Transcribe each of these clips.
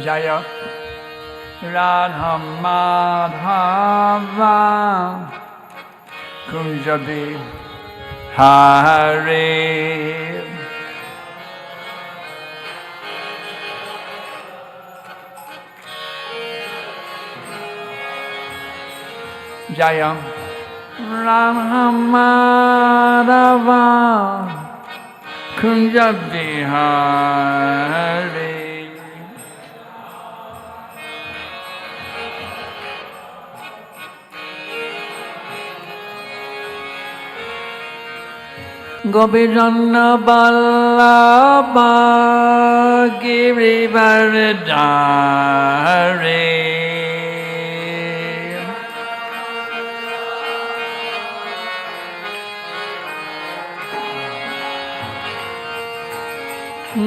Jaya Radha Madhava Kunjabi Hare Jaya Radha Madhava Kunjabi Hare Gopijana Ballabha Girivaradhari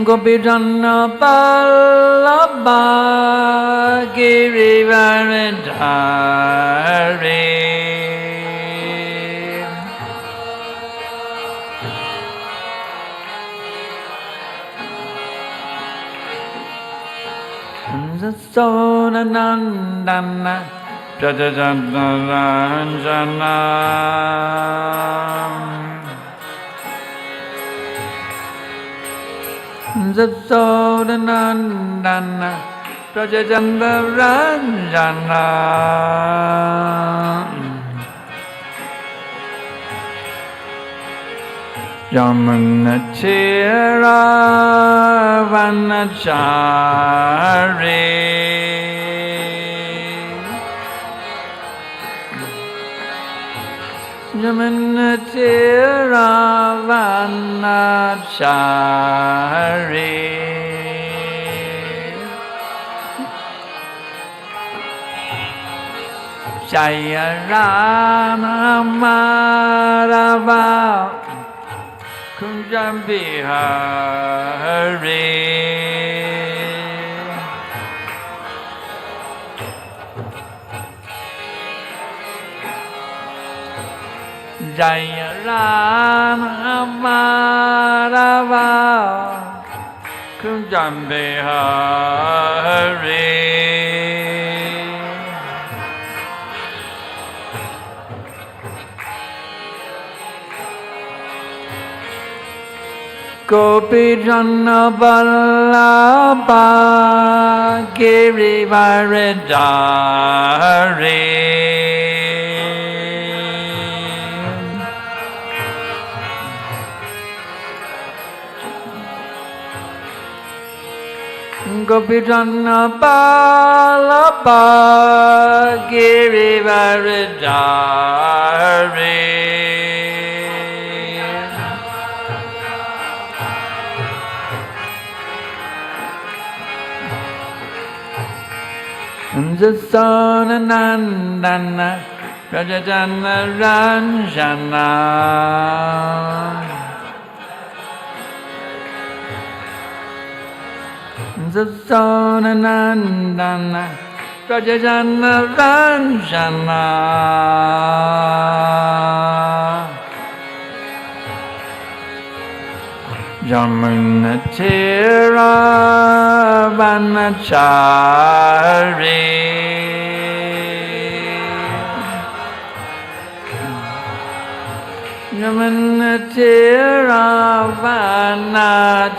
Gopijana Ballabha Girivaradhari Sona Nandana Jajajanaranjana Sona Nandana Jajajanaranjana Yamunatira Vanachari Yamunatira Vanachari Jaya Rama Madhava Kunjabi Hare Jaya Rama Madhava Kunjabi Hare Gopijana Ballabha Girivaradhari Gopijana Ballabha Girivaradhari Sona Nandana Rajajanaranjana Sona Nandana Rajajanaranjana Yamunatira Vanachari Yamunatira Vanachari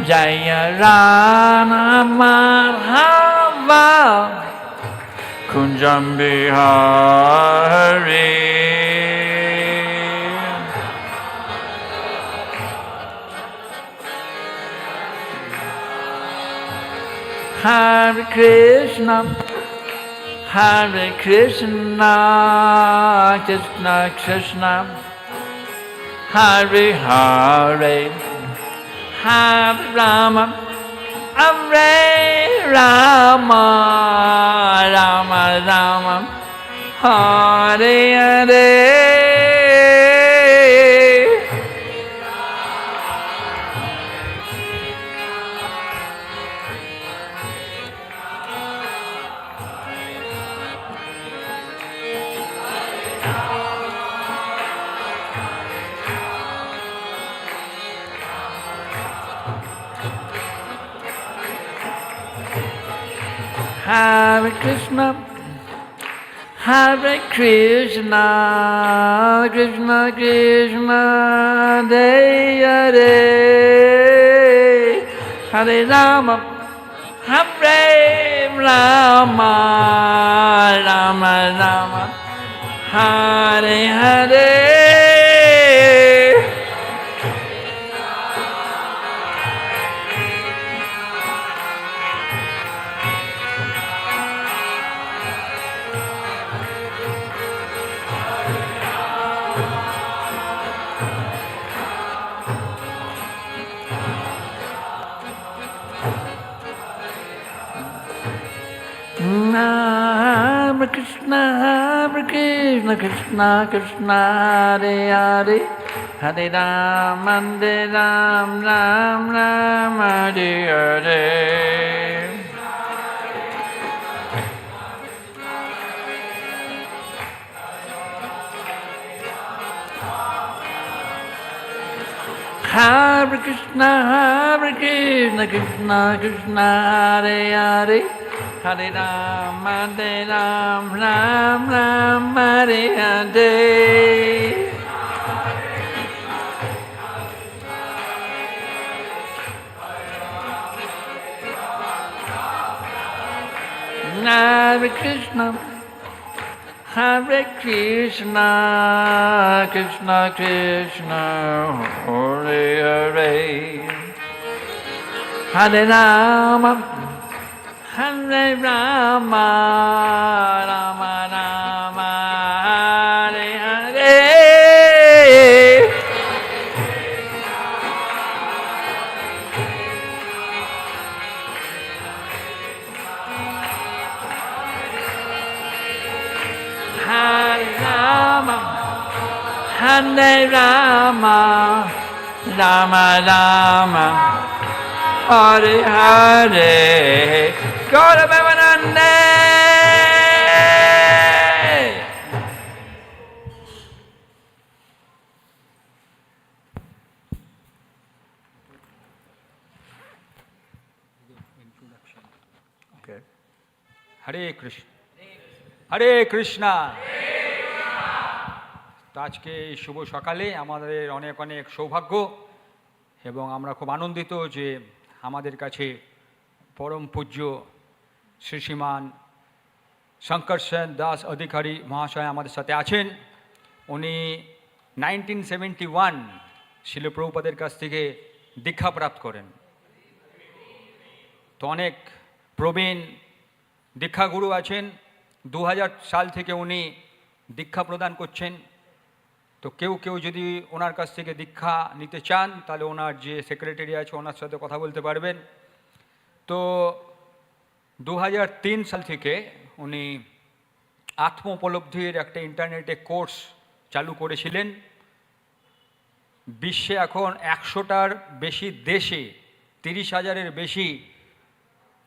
Jaya Rama Madhava Kunjabi Hare Hare Krishna Hare Krishna Krishna Krishna Hare Hare Hare Rama Hare Rama Rama Rama Hare Hare Hare Krishna, Hare Krishna, Krishna Krishna, Hare Hare Rama, Hare Rama, Rama Rama, Hare Hare. Hare Krishna, Hare Krishna, Krishna Krishna, Hare Hare, Hare Ram, Hare Ram, Ram Ram, Hare Hare. Hare Krishna, Hare Krishna, Krishna Krishna, Hare Hare, Hare Ram, Ram Ram, Hare Hare. Hare Krishna, Hare Krishna, Krishna Krishna, Hare Hare, Hare Rama, Hare Rama, Rama Rama, Hare Hare. Hare Rama, Hare Rama, Rama Rama, Hare Hare, Gaura Bhavanande. Okay. Hare Krishna. হরে কৃষ্ণা। তো আজকে এই শুভ সকালে আমাদের অনেক অনেক সৌভাগ্য এবং আমরা খুব আনন্দিত যে আমাদের কাছে পরম পূজ্য শ্রীমান শঙ্করসেন দাস অধিকারী মহাশয় আমাদের সাথে আছেন। উনি 1971 শিল প্রভুপাদের কাছ থেকে দীক্ষা প্রাপ্ত করেন। তো অনেক প্রবীণ দীক্ষাগুরু আছেন। 2000 সাল থেকে উনি দীক্ষা প্রদান করছেন। তো কেউ কেউ যদি ওনার কাছ থেকে দীক্ষা নিতে চান তাহলে ওনার যে সেক্রেটারি আছে ওনার সাথে কথা বলতে পারবেন। তো 2003 সাল থেকে উনি আত্ম উপলব্ধির একটা ইন্টারনেটে কোর্স চালু করেছিলেন। বিশ্বে এখন 100টার বেশি দেশে 30,000-এর বেশি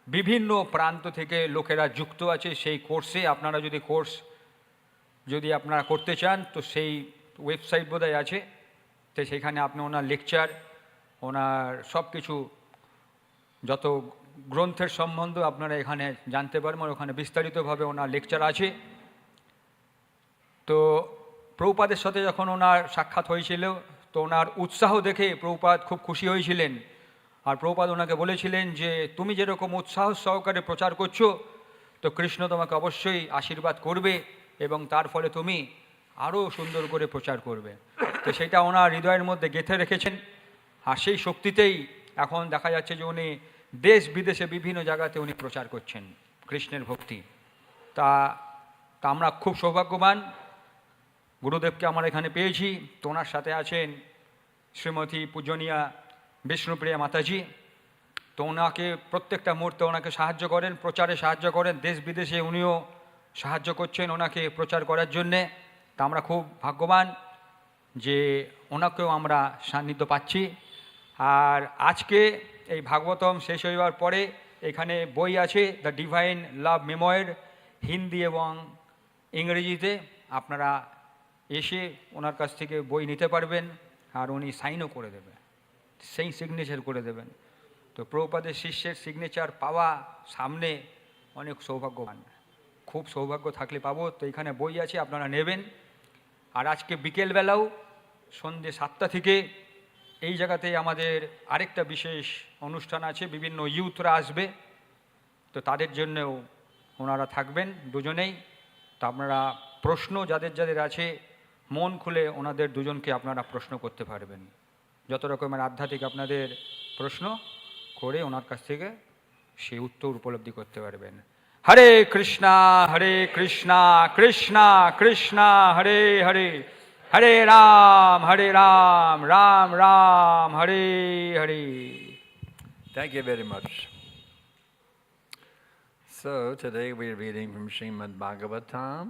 বিভিন্ন প্রান্ত থেকে লোকেরা যুক্ত আছে সেই কোর্সে। আপনারা যদি কোর্স আপনারা করতে চান তো সেই ওয়েবসাইট বোধহয় আছে, তো সেখানে আপনি ওনার লেকচার, ওনার সব কিছু যত গ্রন্থের সম্বন্ধে আপনারা এখানে জানতে পারবেন। আর ওখানে বিস্তারিতভাবে ওনার লেকচার আছে। তো প্রভুপাদের সাথে যখন ওনার সাক্ষাৎ হয়েছিল তো ওনার উৎসাহ দেখে প্রভুপাদ খুব খুশি হয়েছিলেন। আর প্রভুপাদ ওনাকে বলেছিলেন যে তুমি যেরকম উৎসাহ সহকারে প্রচার করছো তো কৃষ্ণ তোমাকে অবশ্যই আশীর্বাদ করবে এবং তার ফলে তুমি আরও সুন্দর করে প্রচার করবে। তো সেটা ওনার হৃদয়ের মধ্যে গেঁথে রেখেছেন। আর সেই শক্তিতেই এখন দেখা যাচ্ছে যে উনি দেশ বিদেশে বিভিন্ন জায়গাতে উনি প্রচার করছেন কৃষ্ণের ভক্তি। তা আমরা খুব সৌভাগ্যবান গুরুদেবকে আমরা এখানে পেয়েছি। তো ওনার সাথে আছেন শ্রীমতী পূজনীয়া বিষ্ণুপ্রিয়া মাতাজি। তো ওনাকে প্রত্যেকটা মুহূর্তে ওনাকে সাহায্য করেন, প্রচারে সাহায্য করেন। দেশ বিদেশে উনিও সাহায্য করছেন ওনাকে প্রচার করার জন্যে। তা আমরা খুব ভাগ্যবান যে ওনাকেও আমরা সান্নিধ্য পাচ্ছি। আর আজকে এই ভাগবতম শেষ হইবার পরে এখানে বই আছে দ্য ডিভাইন লাভ মেমোয়ার, হিন্দি এবং ইংরেজিতে। আপনারা এসে ওনার কাছ থেকে বই নিতে পারবেন আর উনি সাইনও করে দেবেন, সেই সিগনেচার করে দেবেন। তো প্রভুপাদের শিষ্যের সিগনেচার পাওয়া সামনে অনেক সৌভাগ্যবান, খুব সৌভাগ্য থাকলে পাবো। তো এখানে বই আছে, আপনারা নেবেন। আর আজকে বিকেলবেলাও সন্ধ্যে 7টা থেকে এই জায়গাতে আমাদের আরেকটা বিশেষ অনুষ্ঠান আছে, বিভিন্ন ইউথরা আসবে, তো তাদের জন্যও ওনারা থাকবেন দুজনেই। তো আপনারা প্রশ্ন যাদের যাদের আছে মন খুলে ওনাদের দুজনকে আপনারা প্রশ্ন করতে পারবেন, যত রকমের আধ্যাত্মিক আপনাদের প্রশ্ন করে ওনার কাছ থেকে সেই উত্তর উপলব্ধি করতে পারবেন। হরে কৃষ্ণা কৃষ্ণা কৃষ্ণা হরে হরে, হরে Ram Ram Ram Hare Hare. Thank you very much. So today we're reading from Srimad Bhagavatam,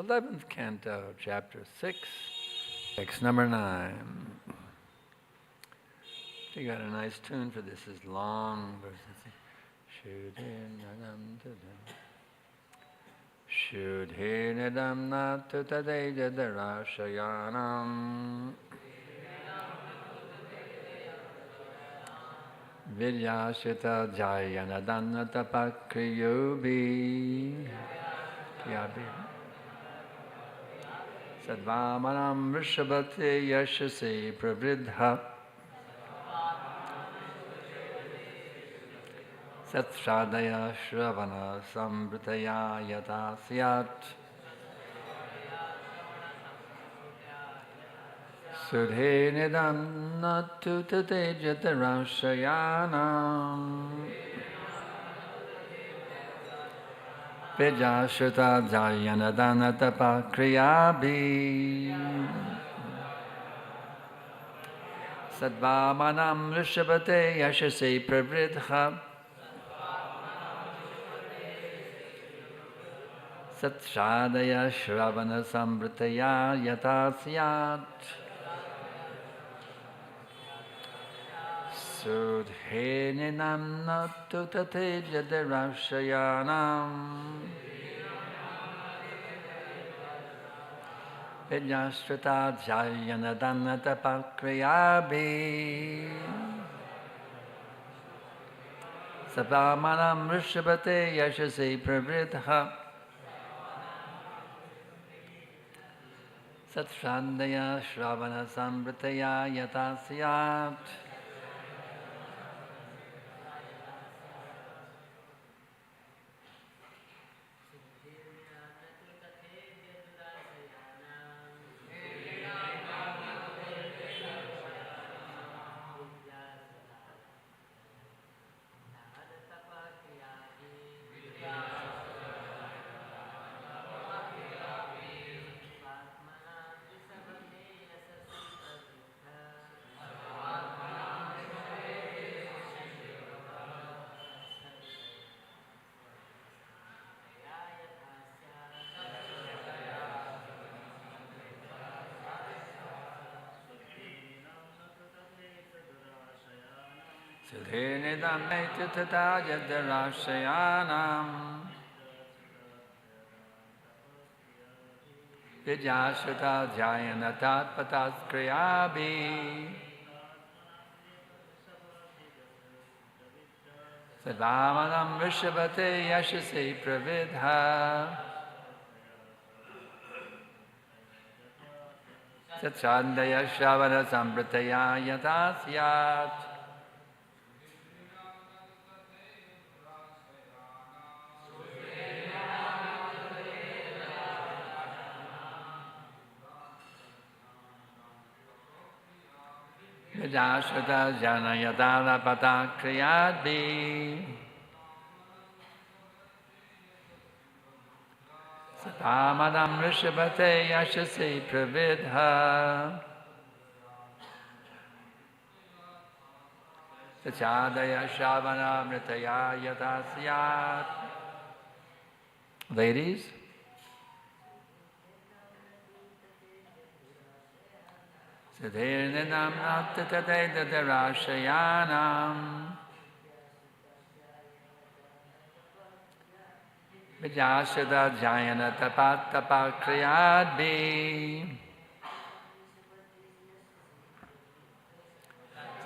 11th canto, chapter 6, text number 9. You got a nice tune for this. It's long. Shudhinadam natutadejadarashayanam Vidyashita jayanadannatapakriyobi Sadvamanam vrishabhate yashase pravridha Satshadaya shravana samvritaya yata syat Sudhinidam natutate jatarashayanam Vijashita jayanadannatapakriyabi Sadvamanam rishabhate yashase pravridha Satshadaya shravana samvritaya yata syat Sudheninam natutate jadarashayanam Vidyashrita jayanadannatapakriyabi Sabhamanam rishabhate yashase pravridha Satshadaya shravana samvritaya yata syat Sudhinidam naitutata jadarashayanam Vidyashrita jayanatapataskriyabi Sadvamanam rishabhate yashase pravidha Satchandaya shravana samvritaya yata syat Vidyashrita janayadalapatakriyadbi Satamadam rishabhate yashase pravidha Sachadaya shravana mritaya yata syat. Ladies, Sudhirnidam nattate dadarashayanam Vidyashrita jayanatapatapakriyadbi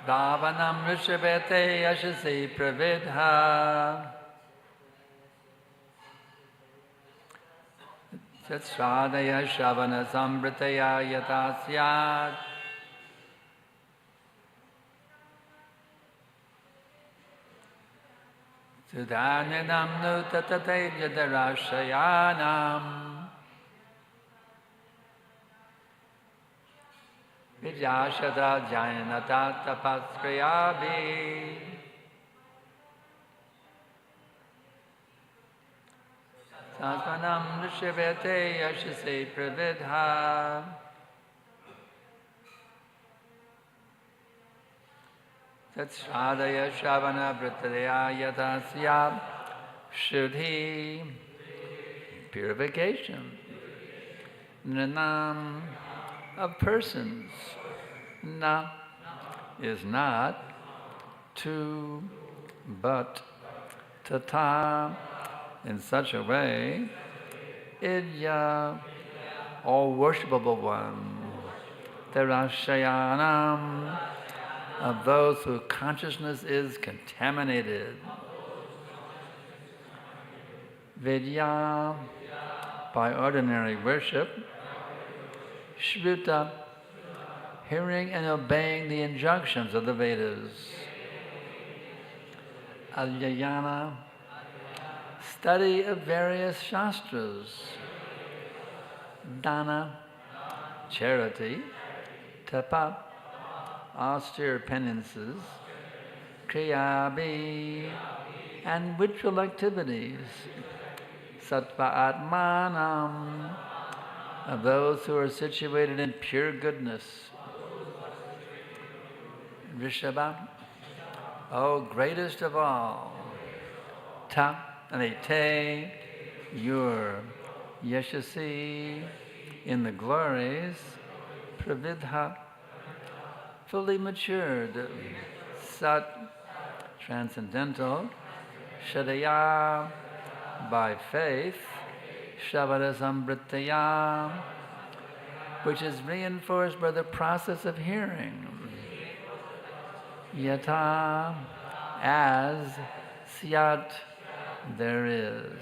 Dhavanam rishabhate yashase pravidha Tatsradaya Shavana Samvritaya Yata Syat Sudhanyanam Nutatate Yadarashayanam Vidyashada Jayanata Tapaskriyabi Sasmanam Nishivete Yashase Pravidha Tatsradaya Shavana Vritadaya Yatasya Shuddhi purification Nanam of persons na is not to but tata in such a way idya all worshipable one terashayanam of those whose consciousness is contaminated vidya by ordinary worship shruta hearing and obeying the injunctions of the Vedas alyayana study of various shastras dana charity tapa austere penances kriyabi and ritual activities sattva atmanam of those who are situated in pure goodness Rishabha O greatest of all ta and te your yashasi in the glories pravidha fully matured sat transcendental shadaya by faith shavara samvritaya which is reinforced by the process of hearing yata as syat there is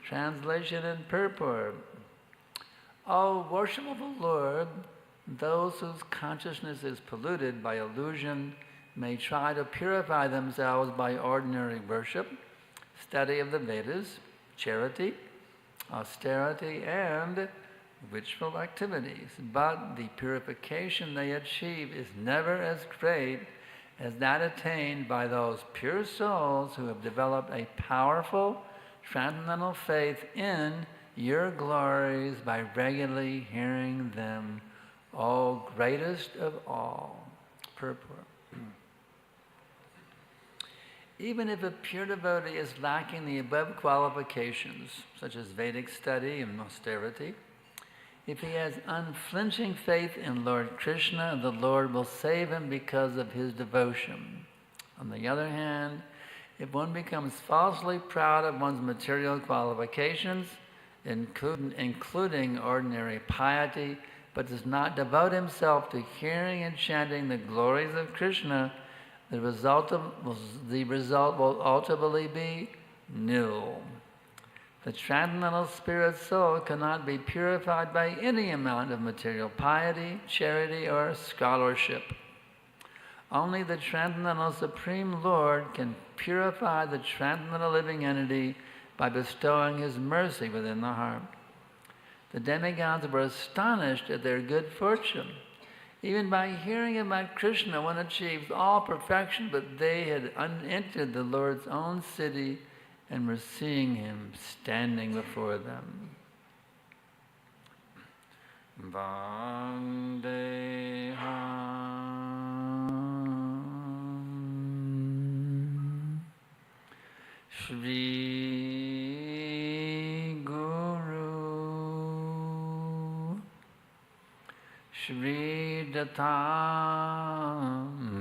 translation and purport O worshipful Lord those whose consciousness is polluted by illusion may try to purify themselves by ordinary worship study of the Vedas charity austerity and ritual activities but the purification they achieve is never as great as that attained by those pure souls who have developed a powerful transcendental faith in your glories by regularly hearing them, O greatest of all. Purport. Even if a pure devotee is lacking the above qualifications, such as Vedic study and austerity, if he has unflinching faith in Lord Krishna, the Lord will save him because of his devotion. On the other hand, if one becomes falsely proud of one's material qualifications, including ordinary piety, but does not devote himself to hearing and chanting the glories of Krishna, the result will ultimately be nil. The transcendental spirit soul cannot be purified by any amount of material piety, charity, or scholarship. Only the transcendental Supreme Lord can purify the transcendental living entity by bestowing His mercy within the heart. The demigods were astonished at their good fortune. Even by hearing about Krishna, one achieves all perfection, but they had entered the Lord's own city and were seeing Him standing before them. Vandeham Shri Guru Shri Datam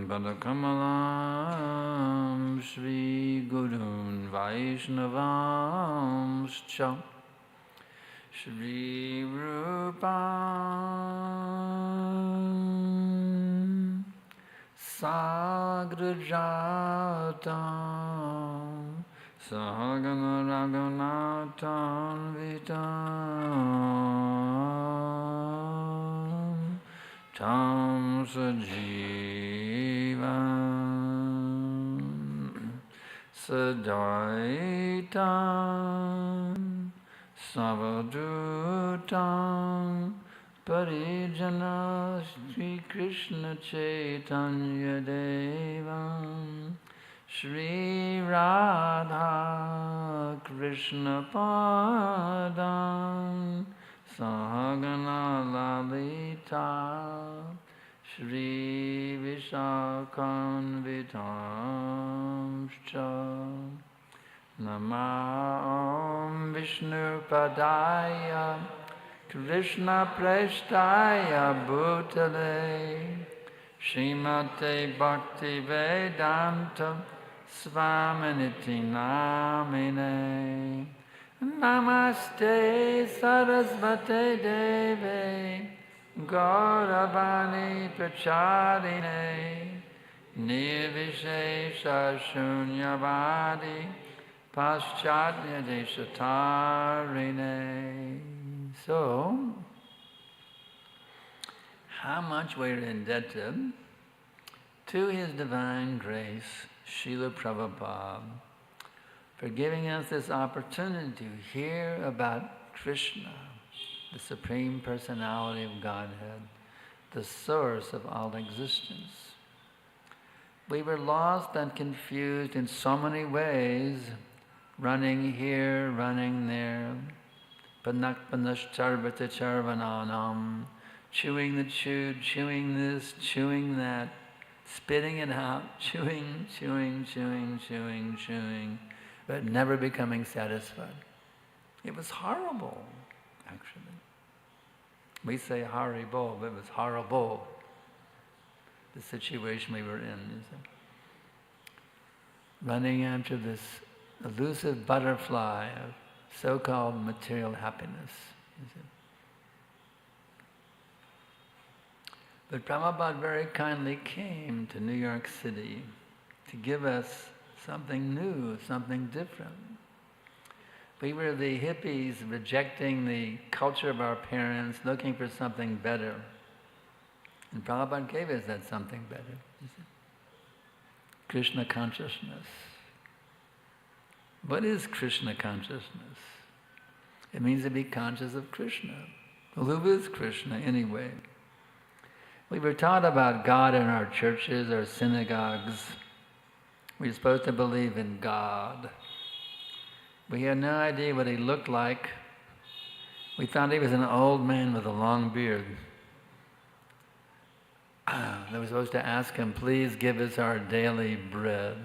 Padakamalam Shri Gurun Vaishnavam Scha Shri Rupam Sagrajatam Sahagana Raghunathan Vitam Tam Sajivam Sadaitam Savadutam Parijana Sri Krishna Chaitanya Devam Shri Radha Krishna Padam Sahagana Lalita Shri Vishakam Vitamscha Namam Vishnu Padaya Krishna Prestaya Bhutale Srimate Bhakti Vedanta Svaminiti Namine Namaste Sarasvate Deve Gauravani Pracharine Nirvishesha Shunyavadi Paschatya Deshatarine. So, how much we're indebted to His Divine Grace, Srila Prabhupada, for giving us this opportunity to hear about Krishna, the Supreme Personality of Godhead, the source of all existence. We were lost and confused in so many ways, running here, running there, panakpanashcharvata charvananam, chewing the chewed, chewing this, chewing that, spitting it out, chewing, but never becoming satisfied. It was horrible, actually. We say Haribo, but it was horrible, the situation we were in, you see. Running after this elusive butterfly of so-called material happiness, you see. But Prabhupada very kindly came to New York City to give us something new, something different. We were the hippies rejecting the culture of our parents, looking for something better. And Prabhupada gave us that something better. You see? Krishna consciousness. What is Krishna consciousness? It means to be conscious of Krishna. Well, who is Krishna anyway? We were taught about God in our churches, our synagogues. We were supposed to believe in God. We had no idea what He looked like. We thought He was an old man with a long beard. They were supposed to ask Him, please give us our daily bread.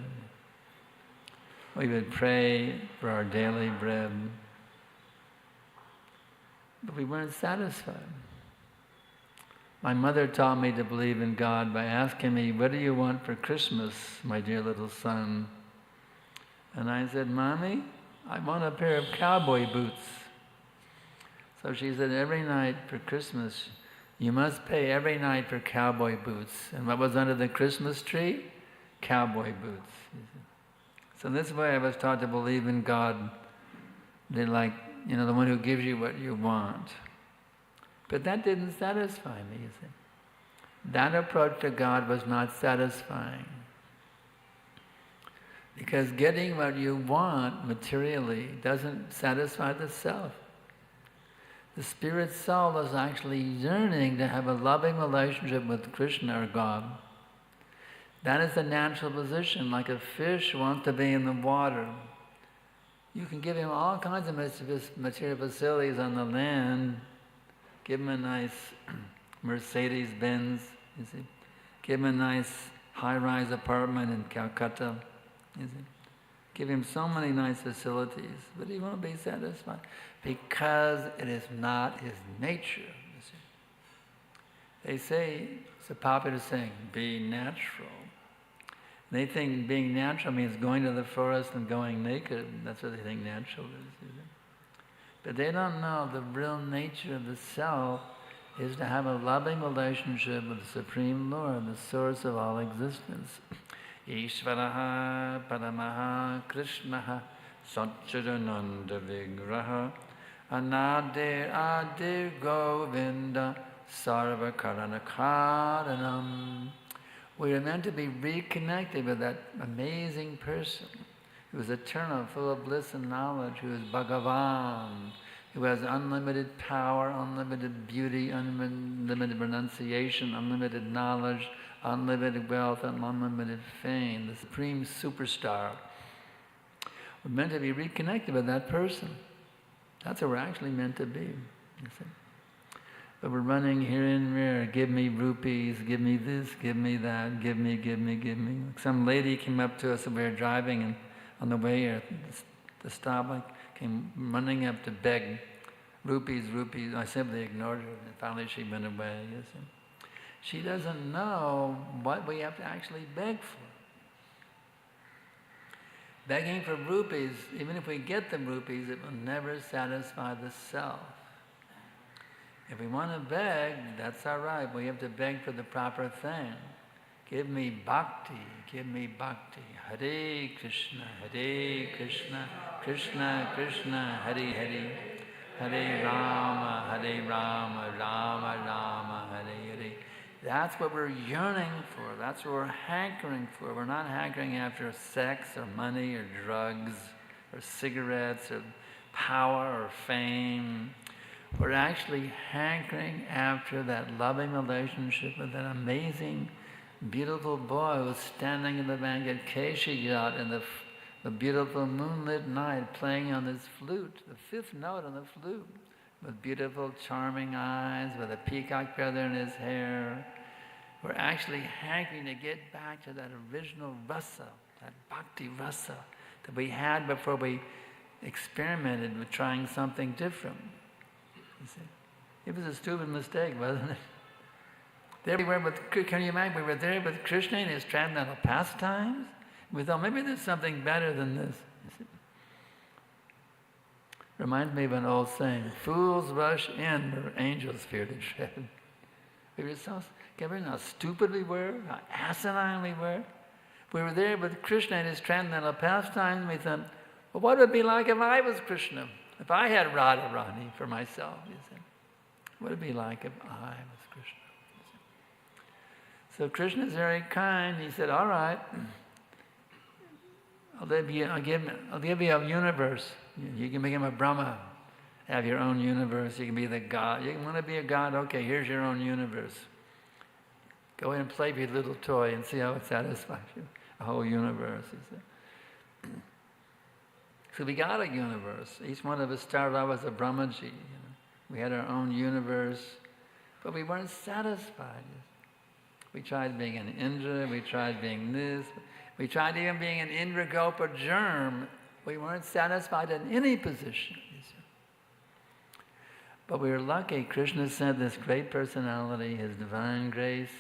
We would pray for our daily bread. But we weren't satisfied. My mother taught me to believe in God by asking me, what do you want for Christmas, my dear little son? And I said, Mommy, I want a pair of cowboy boots. So she said, every night for Christmas, you must pay every night for cowboy boots. And what was under the Christmas tree? Cowboy boots. So this way I was taught to believe in God. They're like, the one who gives you what you want. But that didn't satisfy me, you see. That approach to God was not satisfying. Because getting what you want materially doesn't satisfy the self. The spirit soul is actually yearning to have a loving relationship with Krishna or God. That is the natural position, like a fish wants to be in the water. You can give him all kinds of material facilities on the land. Give him a nice Mercedes-Benz, you see. Give him a nice high-rise apartment in Kolkata, you see. Give him so many nice facilities, but he won't be satisfied because it is not his nature, you see. They say, it's a popular saying, be natural. They think being natural means going to the forest and going naked. That's what they think natural is, you see. But they don't know the real nature of the self is to have a loving relationship with the Supreme Lord, the source of all existence. Ishvaraha Paramaha Krishnaha Satchidananda Vigraha Anadir Adir Govinda Sarva Karana Karanam. We are meant to be reconnected with that amazing person who is eternal, full of bliss and knowledge, who is Bhagavan, who has unlimited power, unlimited beauty, unlimited renunciation, unlimited knowledge, unlimited wealth, and unlimited fame, the supreme superstar. We're meant to be reconnected with that person. That's what we're actually meant to be. You see? But we're running here and there, give me rupees, give me this, give me that, give me. Some lady came up to us and we were driving, and on the way here, the stop, I came running up to beg rupees. I simply ignored her, and finally she went away. You see? She doesn't know what we have to actually beg for. Begging for rupees, even if we get the rupees, it will never satisfy the self. If we want to beg, that's all right. We have to beg for the proper thing. Give me bhakti, give me bhakti. Hare Krishna, Krishna Krishna, Hare Hare. Hare Rama, Rama Rama, Hare Hare. That's what we're yearning for. That's what we're hankering for. We're not hankering after sex or money or drugs or cigarettes or power or fame. We're actually hankering after that loving relationship with that amazing, beautiful boy who's standing in the Venkatesha yacht in the beautiful moonlit night playing on his flute, the fifth note on the flute, with beautiful, charming eyes, with a peacock feather in his hair. We're actually hankering to get back to that original rasa, that bhakti rasa that we had before we experimented with trying something different. You see? It was a stupid mistake, wasn't it? There we were can you imagine, we were there with Krishna in his transcendental pastimes. We thought maybe there's something better than this. You see? Reminds me of an old saying, fools rush in where angels fear to tread. We were so, can you imagine how stupid we were, how asinine we were? We were there with Krishna in his transcendental pastimes, and we thought, well, what would it be like if I was Krishna? If I had Radharani for myself, you see? What would it be like if I was Krishna? So Krishna is very kind. He said, all right, I'll give you a universe. You can become a Brahma, have your own universe. You can be the God. You want to be a God? Okay, here's your own universe. Go in and play with your little toy and see how it satisfies you. A whole universe, he said. So we got a universe. Each one of us started out as a Brahmaji. You know? We had our own universe, but we weren't satisfied. We tried being an Indra, we tried being this, we tried even being an Indragopa germ. We weren't satisfied in any position. You see. But we were lucky. Krishna sent this great personality, his divine grace,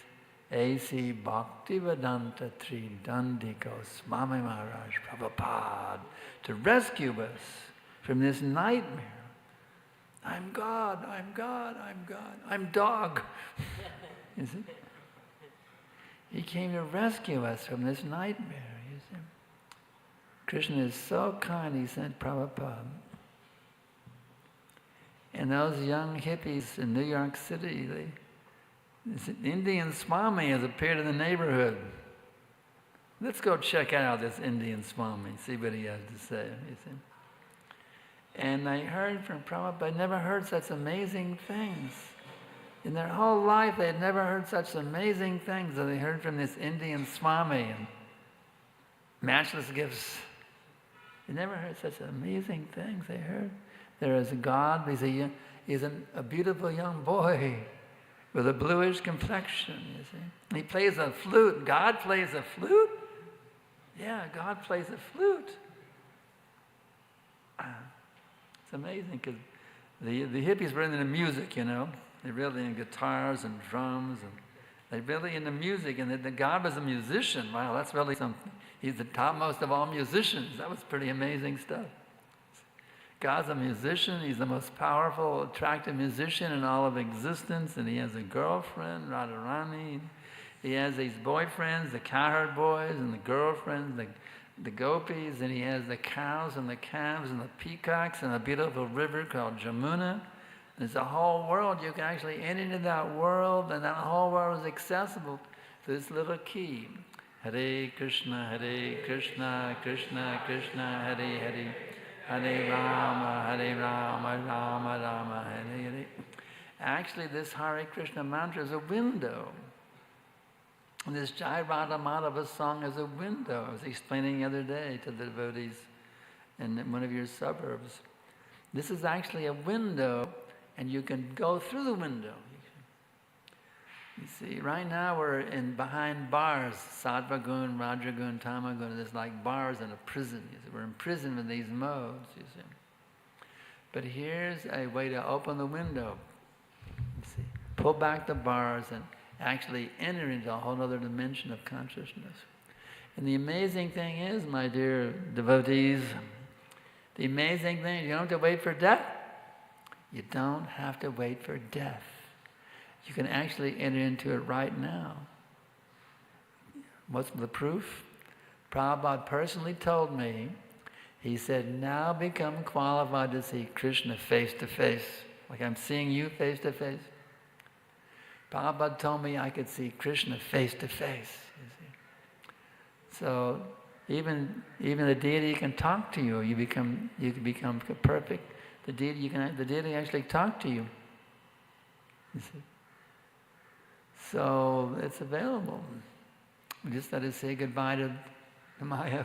A.C. Bhaktivedanta Tridandiko Swami Maharaj Prabhupada, to rescue us from this nightmare. I'm God, I'm God, I'm God, I'm dog. You see? He came to rescue us from this nightmare, you see. Krishna is so kind, he sent Prabhupada. And those young hippies in New York City, this Indian Swami has appeared in the neighborhood. Let's go check out this Indian Swami, see what he has to say, you see. And they heard from Prabhupada, never heard such amazing things. In their whole life, they had never heard such amazing things that they heard from this Indian Swami and matchless gifts. They never heard such amazing things. They heard there is a God. He's a beautiful young boy with a bluish complexion, you see. He plays a flute. God plays a flute? Yeah, God plays a flute. It's amazing because the hippies were into music, you know. They're really into guitars and drums, and they're really into music, and the God was a musician. Wow, that's really something. He's the topmost of all musicians. That was pretty amazing stuff. God's a musician. He's the most powerful, attractive musician in all of existence, and he has a girlfriend, Radharani. He has these boyfriends, the cowherd boys, and the girlfriends, the gopis, and he has the cows and the calves and the peacocks and a beautiful river called Jamuna. There's a whole world. You can actually enter into that world, and that whole world is accessible through this little key. Hare Krishna, Krishna Krishna, Hare Hare, Hare Rama, Rama Rama, Hare Hare. Actually, this Hare Krishna mantra is a window. And this Jai Radha Madhava song is a window. I was explaining the other day to the devotees in one of your suburbs. This is actually a window, and you can go through the window. You see, right now we're behind bars, Sattva-gun, Rajagun, Tamagun. There's like bars in a prison. You see. We're in prison with these modes, you see. But here's a way to open the window. You see, pull back the bars and actually enter into a whole other dimension of consciousness. And the amazing thing is, my dear devotees, the amazing thing, you don't have to wait for death. You don't have to wait for death. You can actually enter into it right now. What's the proof? Prabhupada personally told me, he said, now become qualified to see Krishna face to face. Like I'm seeing you face to face. Prabhupada told me I could see Krishna face to face. You see. So even the deity can talk to you. You can become perfect. The deity actually talk to you. You see. So it's available. We just got to say goodbye to Maya.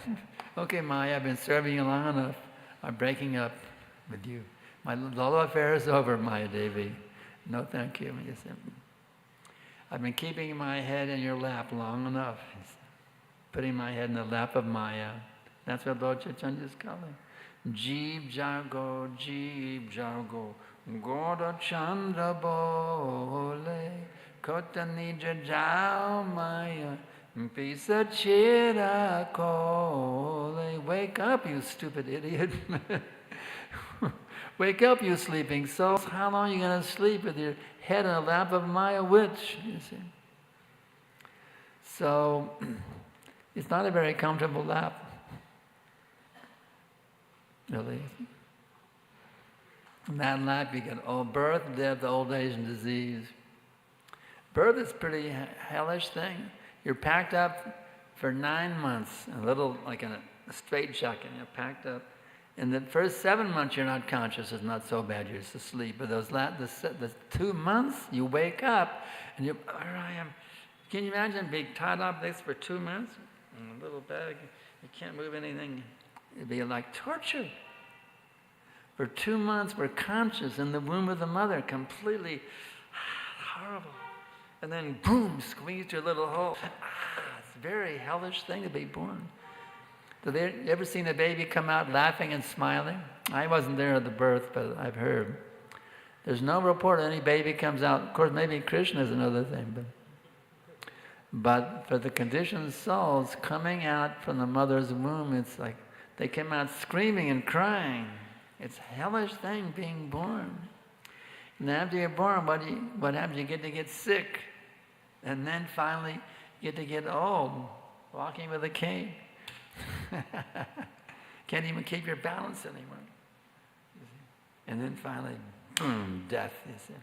Okay, Maya, I've been serving you long enough. I'm breaking up with you. My little affair is over, Maya Devi. No, thank you. I've been keeping my head in your lap long enough. Putting my head in the lap of Maya. That's what Lord Chaitanya is calling. Jeev Jago, Goda Chandra Bole, Kota Nija Jao Maya, Pisa Chira Kole. Wake up, you stupid idiot. Wake up, you sleeping souls. How long are you going to sleep with your head in the lap of Maya witch? You see. So, it's not a very comfortable lap. Really. In that lap you get birth, death, old age, and disease. Birth is a pretty hellish thing. You're packed up for 9 months, a little like in a straitjacket. You're packed up. In the first 7 months you're not conscious. It's not so bad. You're just asleep. But the 2 months you wake up and here I am. Can you imagine being tied up this for 2 months in a little bag? You can't move anything. It'd be like torture. For 2 months, we're conscious in the womb of the mother, completely horrible. And then, boom, squeeze your little hole. It's a very hellish thing to be born. Have you ever seen a baby come out laughing and smiling? I wasn't there at the birth, but I've heard. There's no report any baby comes out. Of course, maybe Krishna is another thing, but for the conditioned souls coming out from the mother's womb, it's like they come out screaming and crying. It's a hellish thing being born. And after you're born, what happens? You get sick. And then finally you get old, walking with a cane. Can't even keep your balance anymore. And then finally, boom, death, you see.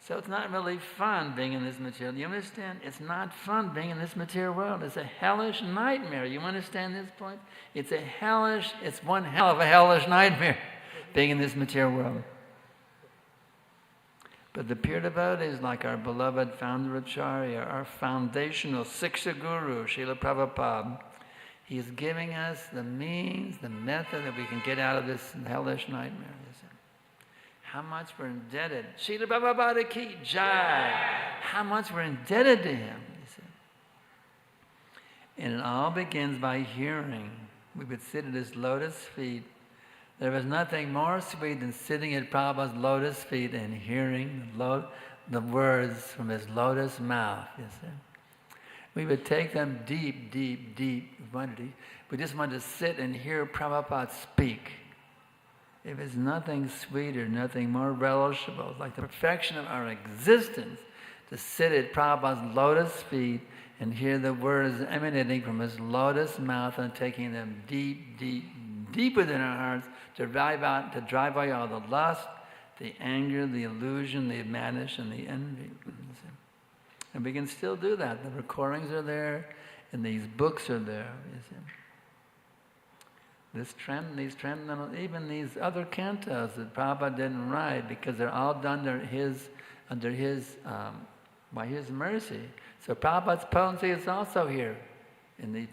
So it's not really fun being in this material. You understand? It's not fun being in this material world. It's a hellish nightmare. You understand this point? It's one hell of a hellish nightmare being in this material world. But the pure devotees, like our beloved founder Acharya, our foundational Siksha Guru, Srila Prabhupada, he's giving us the means, the method that we can get out of this hellish nightmare. How much we're indebted. Srila Prabhupada ki jai. How much we're indebted to him. You see. And it all begins by hearing. We would sit at his lotus feet. There was nothing more sweet than sitting at Prabhupada's lotus feet and hearing the words from his lotus mouth. You see. We would take them deep, deep, deep. We just wanted to sit and hear Prabhupada speak. If it's nothing sweeter, nothing more relishable, like the perfection of our existence, to sit at Prabhupada's lotus feet and hear the words emanating from his lotus mouth and taking them deep, deep, deep within our hearts to drive away all the lust, the anger, the illusion, the madness, and the envy. And we can still do that. The recordings are there, and these books are there. You see. These trend, even these other cantos that Prabhupada didn't write, because they're all done by his mercy. So Prabhupada's potency is also here in the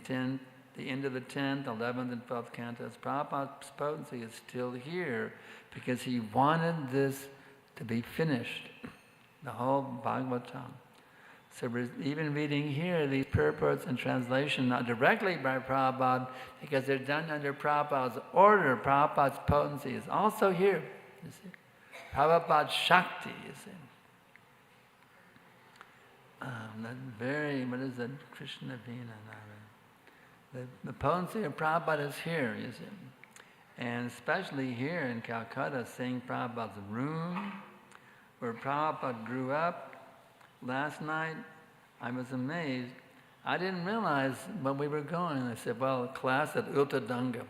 end of the 10th, 11th, and 12th cantos. Prabhupada's potency is still here because he wanted this to be finished, the whole Bhagavatam. So we're even reading here these purports and translation, not directly by Prabhupada, because they're done under Prabhupada's order. Prabhupada's potency is also here, you see. Prabhupada's Shakti, you see. What is that? Krishna Vina. The potency of Prabhupada is here, you see. And especially here in Calcutta, seeing Prabhupada's room, where Prabhupada grew up. Last night, I was amazed. I didn't realize when we were going. I said, well, class at Uttadanga.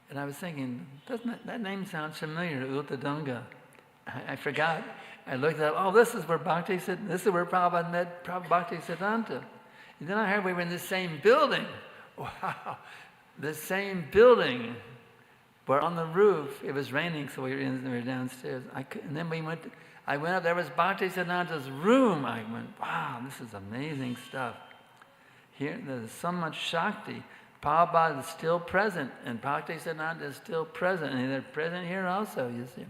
And I was thinking, doesn't that name sound familiar, Uttadanga? I forgot. I looked up, oh, this is where Prabhupada met Bhakti Siddhanta. And then I heard we were in the same building. Wow, the same building. We're on the roof. It was raining, so we were downstairs. And then I went up, there was Bhakti Siddhanta's room. I went, wow, this is amazing stuff. Here, there's so much Shakti. Prabhupada is still present, and Bhakti Siddhanta is still present, and they're present here also, you see.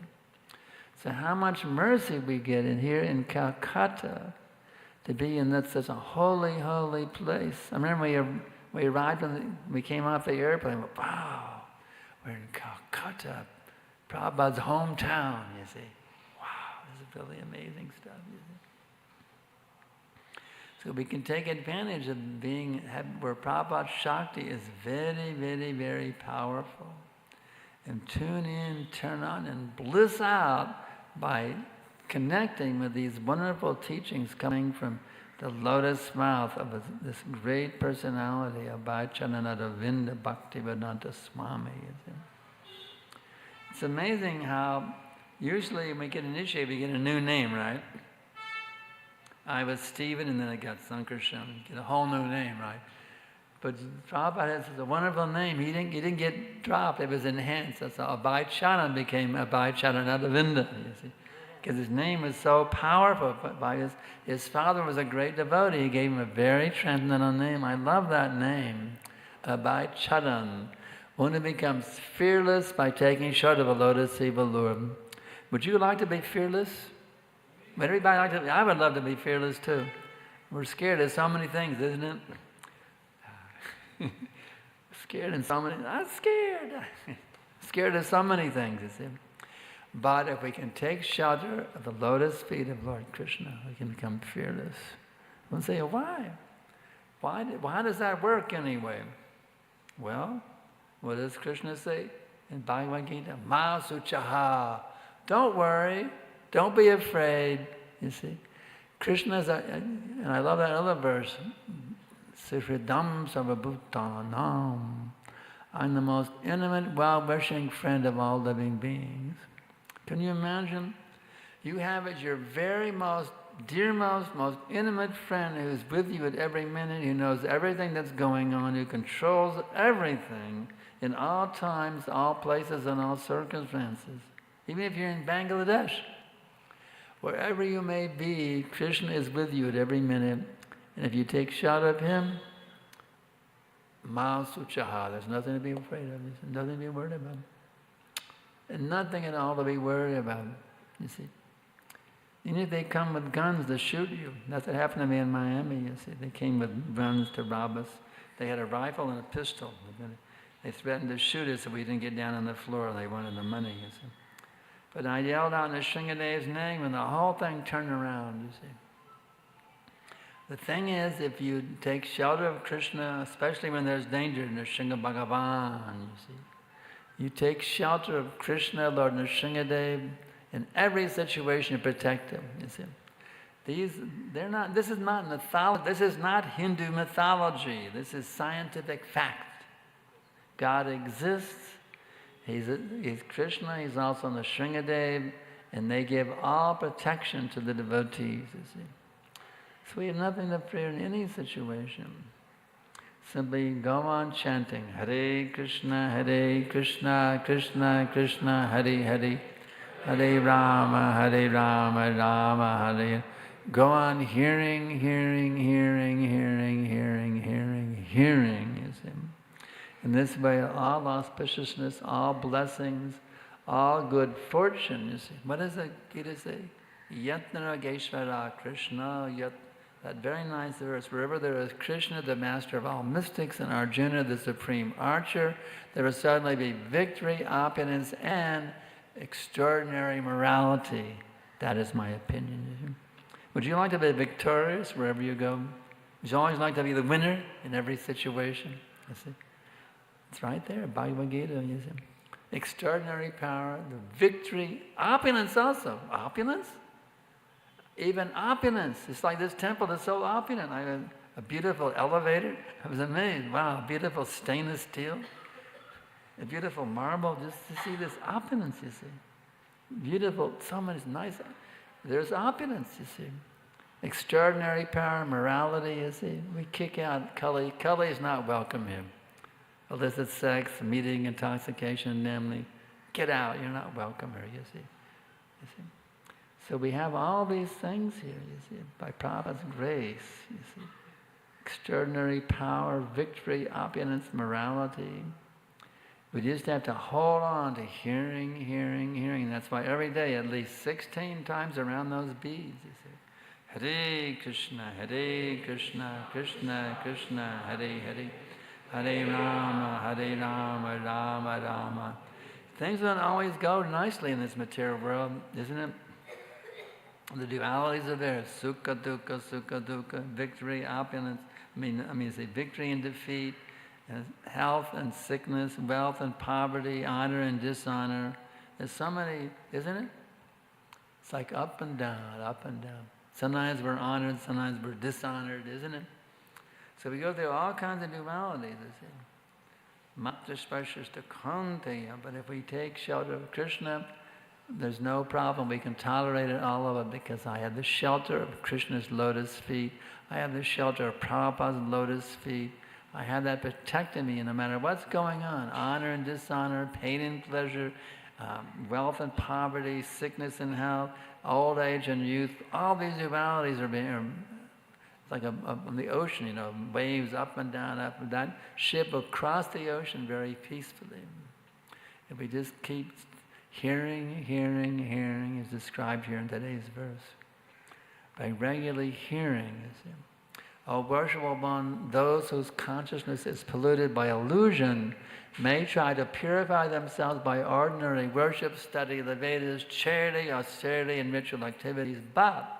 So how much mercy we get in here in Kolkata to be in such a holy, holy place. I remember we arrived, we came off the airplane, wow, we're in Kolkata, Prabhupada's hometown, you see. This is really amazing stuff, you see. So we can take advantage of where Prabhupada's Shakti is very, very, very powerful. And tune in, turn on, and bliss out by connecting with these wonderful teachings coming from the lotus mouth of this great personality, Abhayachanananda Vinda Bhaktivedanta Swami. It's amazing how usually when we get initiated, we get a new name, right? I was Stephen, and then I got Sankarsan. Get a whole new name, right? But Prabhupada has a wonderful name. He didn't get dropped. It was enhanced. That's how Abhayachananda became Abhayachanananda Vinda, you see. Because his name was so powerful. By his father was a great devotee. He gave him a very transcendental name. I love that name, Abhayachananda. One who becomes fearless by taking shelter of a lotus feet of the Lord. Would you like to be fearless? Would everybody like to be? I would love to be fearless too. We're scared of so many things, isn't it? Scared in so many. I'm scared. Scared of so many things, you see. But if we can take shelter of the lotus feet of Lord Krishna, we can become fearless. We'll say, why? Why does that work anyway? Well, what does Krishna say in Bhagavad Gita? Ma suchaha. Don't worry. Don't be afraid. You see, Krishna's, and I love that other verse. Sifridam sarvabhutanam. I'm the most intimate, well-wishing friend of all living beings. Can you imagine? You have as your very most dearmost, most intimate friend who's with you at every minute, who knows everything that's going on, who controls everything in all times, all places, and all circumstances. Even if you're in Bangladesh, wherever you may be, Krishna is with you at every minute. And if you take shelter of him, ma suchaha, there's nothing to be afraid of. There's nothing to be worried about. And nothing at all to be worried about, you see. Even if they come with guns to shoot you. That's what happened to me in Miami, you see. They came with guns to rob us. They had a rifle and a pistol. They threatened to shoot us if we didn't get down on the floor. They wanted the money, you see. But I yelled out Nrsingadev's name and the whole thing turned around, you see. The thing is, if you take shelter of Krishna, especially when there's danger, Nrsinga Bhagavan, you see. You take shelter of Krishna, Lord Nrsingadev, in every situation to protect him, you see. They're not, this is not mythology, this is not Hindu mythology, this is scientific fact. God exists, He's Krishna, He's also the Shringadev, and they give all protection to the devotees, you see. So we have nothing to fear in any situation. Simply go on chanting, Hare Krishna, Krishna Krishna, Hare Hare, Hare Rama, Rama Hare. Go on hearing, you see. In this way, all auspiciousness, all blessings, all good fortune, you see. What does the Gita say? Yatna Geshvara Krishna, that very nice verse. Wherever there is Krishna, the master of all mystics, and Arjuna, the supreme archer, there will suddenly be victory, opulence, and extraordinary morality. That is my opinion. Would you like to be victorious wherever you go? Would you always like to be the winner in every situation? You see? It's right there, Bhagavad Gita, you see. Extraordinary power, the victory, opulence also. Opulence? Even opulence. It's like this temple is so opulent. I had a beautiful elevator. I was amazed. Wow, beautiful stainless steel. A beautiful marble. Just to see this opulence, you see. Beautiful, so much nice. There's opulence, you see. Extraordinary power, morality, you see. We kick out Kali. Kali is not welcome here. Illicit sex, meeting, intoxication, namely. Get out, you're not welcome here, you see. You see. So we have all these things here, you see, by Prabhupada's grace, you see. Extraordinary power, victory, opulence, morality. We just have to hold on to hearing. That's why every day, at least 16 times around those beads, you see. Hare Krishna, Krishna Krishna, Hare Hare. Hare Rama, Rama Rama. Things don't always go nicely in this material world, isn't it? The dualities are there. Sukha, dukkha, victory, opulence. I mean, say victory and defeat, health and sickness, wealth and poverty, honor and dishonor. There's so many, isn't it? It's like up and down, up and down. Sometimes we're honored, sometimes we're dishonored, isn't it? So we go through all kinds of dualities, you see. Matra sparshasta kanteya. But if we take shelter of Krishna, there's no problem. We can tolerate it, all of it, because I have the shelter of Krishna's lotus feet. I have the shelter of Prabhupada's lotus feet. I have that protecting me no matter what's going on. Honor and dishonor, pain and pleasure, wealth and poverty, sickness and health, old age and youth. All these dualities are being... It's like on the ocean, you know, waves up and down, up and down. Ship will cross the ocean very peacefully. If we just keep hearing is described here in today's verse. By regularly hearing, you see. O worshipful one, those whose consciousness is polluted by illusion may try to purify themselves by ordinary worship, study of the Vedas, charity, austerity, and ritual activities, but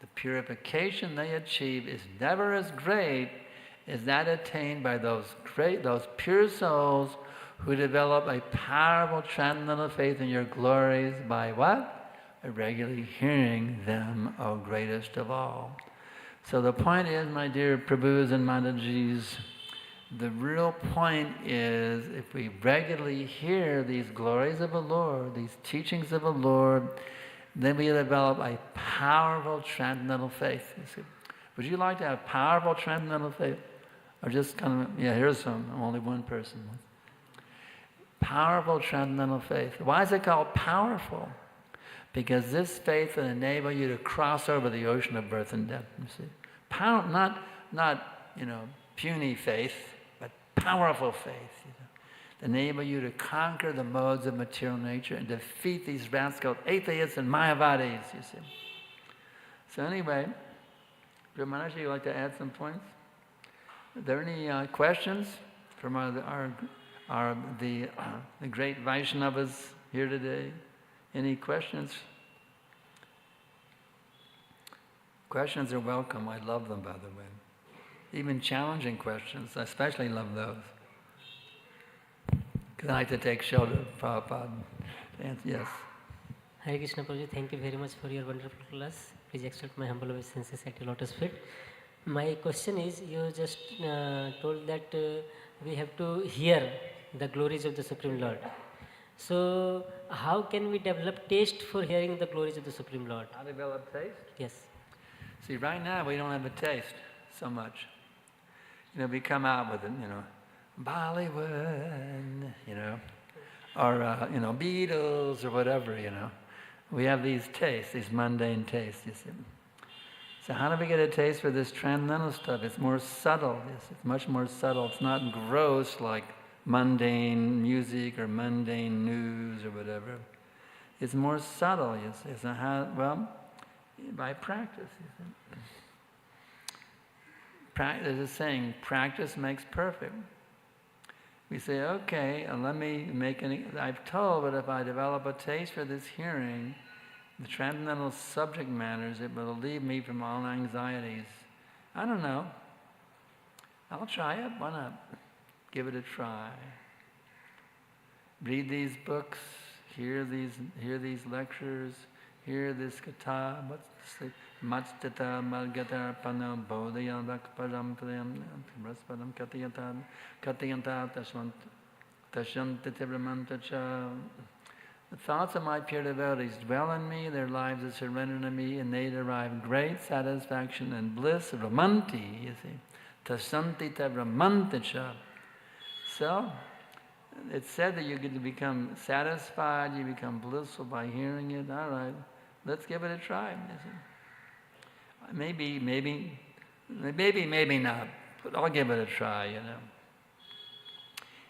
the purification they achieve is never as great as that attained by those pure souls who develop a powerful transcendental faith in your glories by what? By regularly hearing them, O greatest of all. So the point is, my dear Prabhus and Matajis, the real point is if we regularly hear these glories of the Lord, these teachings of the Lord, then we develop a powerful transcendental faith. You see. Would you like to have powerful transcendental faith? Or just kind of, yeah, here's some, only one person. Powerful transcendental faith. Why is it called powerful? Because this faith will enable you to cross over the ocean of birth and death, you see. Not puny faith, but powerful faith. You know. Enable you to conquer the modes of material nature and defeat these rascal atheists and Mayavadis, you see. So anyway, Ramanaji, you'd like to add some points? Are there any questions from the great Vaishnavas here today? Any questions? Questions are welcome. I love them, by the way. Even challenging questions, I especially love those. Because I like to take shelter of Prabhupada. Yes. Hare Krishna Prabhuji, thank you very much for your wonderful class. Please accept my humble obeisances at your lotus feet. My question is, you just told that we have to hear the glories of the Supreme Lord. So, how can we develop taste for hearing the glories of the Supreme Lord? How develop taste? Yes. See, right now we don't have a taste so much. We come out with it, Bollywood, or, Beatles or whatever, We have these tastes, these mundane tastes, you see. So how do we get a taste for this transcendental stuff? It's more subtle, it's much more subtle. It's not gross like mundane music or mundane news or whatever. It's more subtle, you see. So how, well, by practice, you see. There's a saying, practice makes perfect. We say, okay, let me make I've told that if I develop a taste for this hearing, the transcendental subject matters, it will relieve me from all anxieties. I don't know. I'll try it. Why not? Give it a try. Read these books, hear these lectures, hear this Katha. What's this? Matstata Malgata Panam Bodhayam Param Prayam Raspadam Katayanta Tashantibramantacha. The thoughts of my pure devotees dwell in me, their lives are surrendered to me, and they derive great satisfaction and bliss. Ramanti, you see. Tasantita Ramantacha. So, it's said that you get to become satisfied, you become blissful by hearing it. All right, let's give it a try. You see. Maybe not, but I'll give it a try,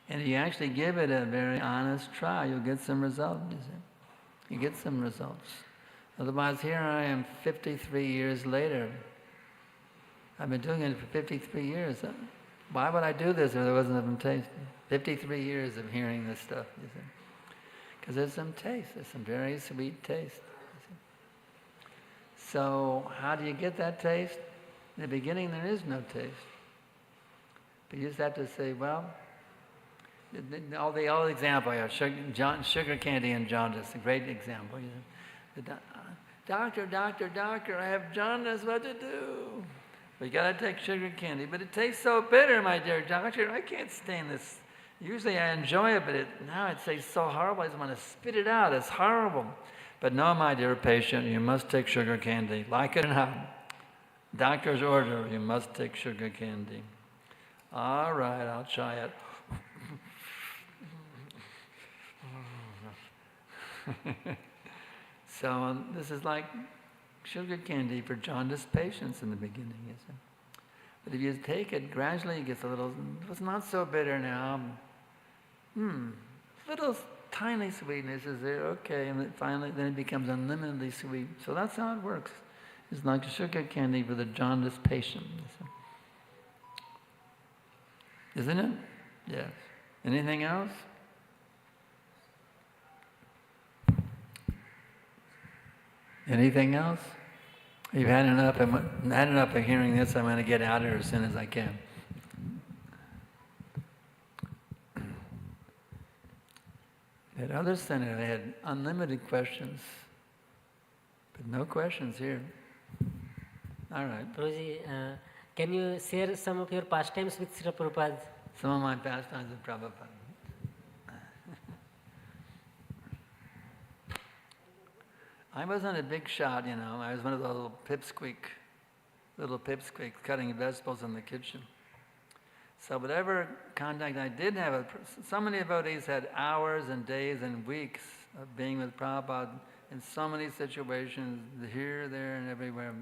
And if you actually give it a very honest try, you'll get some results, you see. You get some results. Otherwise, here I am 53 years later. I've been doing it for 53 years. Why would I do this if there wasn't some taste? 53 years of hearing this stuff, you see. Because there's some taste, there's some very sweet taste. So how do you get that taste? In the beginning, there is no taste. But you just have to say, well, all the old example, sugar candy and jaundice, a great example. Doctor, I have jaundice, what to do? Well, you got to take sugar candy, but it tastes so bitter, my dear doctor. I can't stand this. Usually I enjoy it, but now it tastes so horrible. I just want to spit it out. It's horrible. But no, my dear patient, you must take sugar candy. Like it or not. Doctor's order, you must take sugar candy. All right, I'll try it. So this is like sugar candy for jaundiced patients in the beginning, you see. But if you take it, gradually it gets it's not so bitter now. Little tiny sweetness is there, okay, and finally then it becomes unlimitedly sweet. So that's how it works. It's like sugar candy for the jaundiced patient. Isn't it? Yes. Anything else? Anything else? You've had enough of hearing this. I'm going to get out of here as soon as I can. At other center, they had unlimited questions, but no questions here. All right. Prabhuji, can you share some of your pastimes with Srila Prabhupada? Some of my pastimes with Prabhupada. I wasn't a big shot, I was one of those little pipsqueaks cutting vegetables in the kitchen. So whatever contact I did have, so many devotees had hours and days and weeks of being with Prabhupada in so many situations, here, there, and everywhere,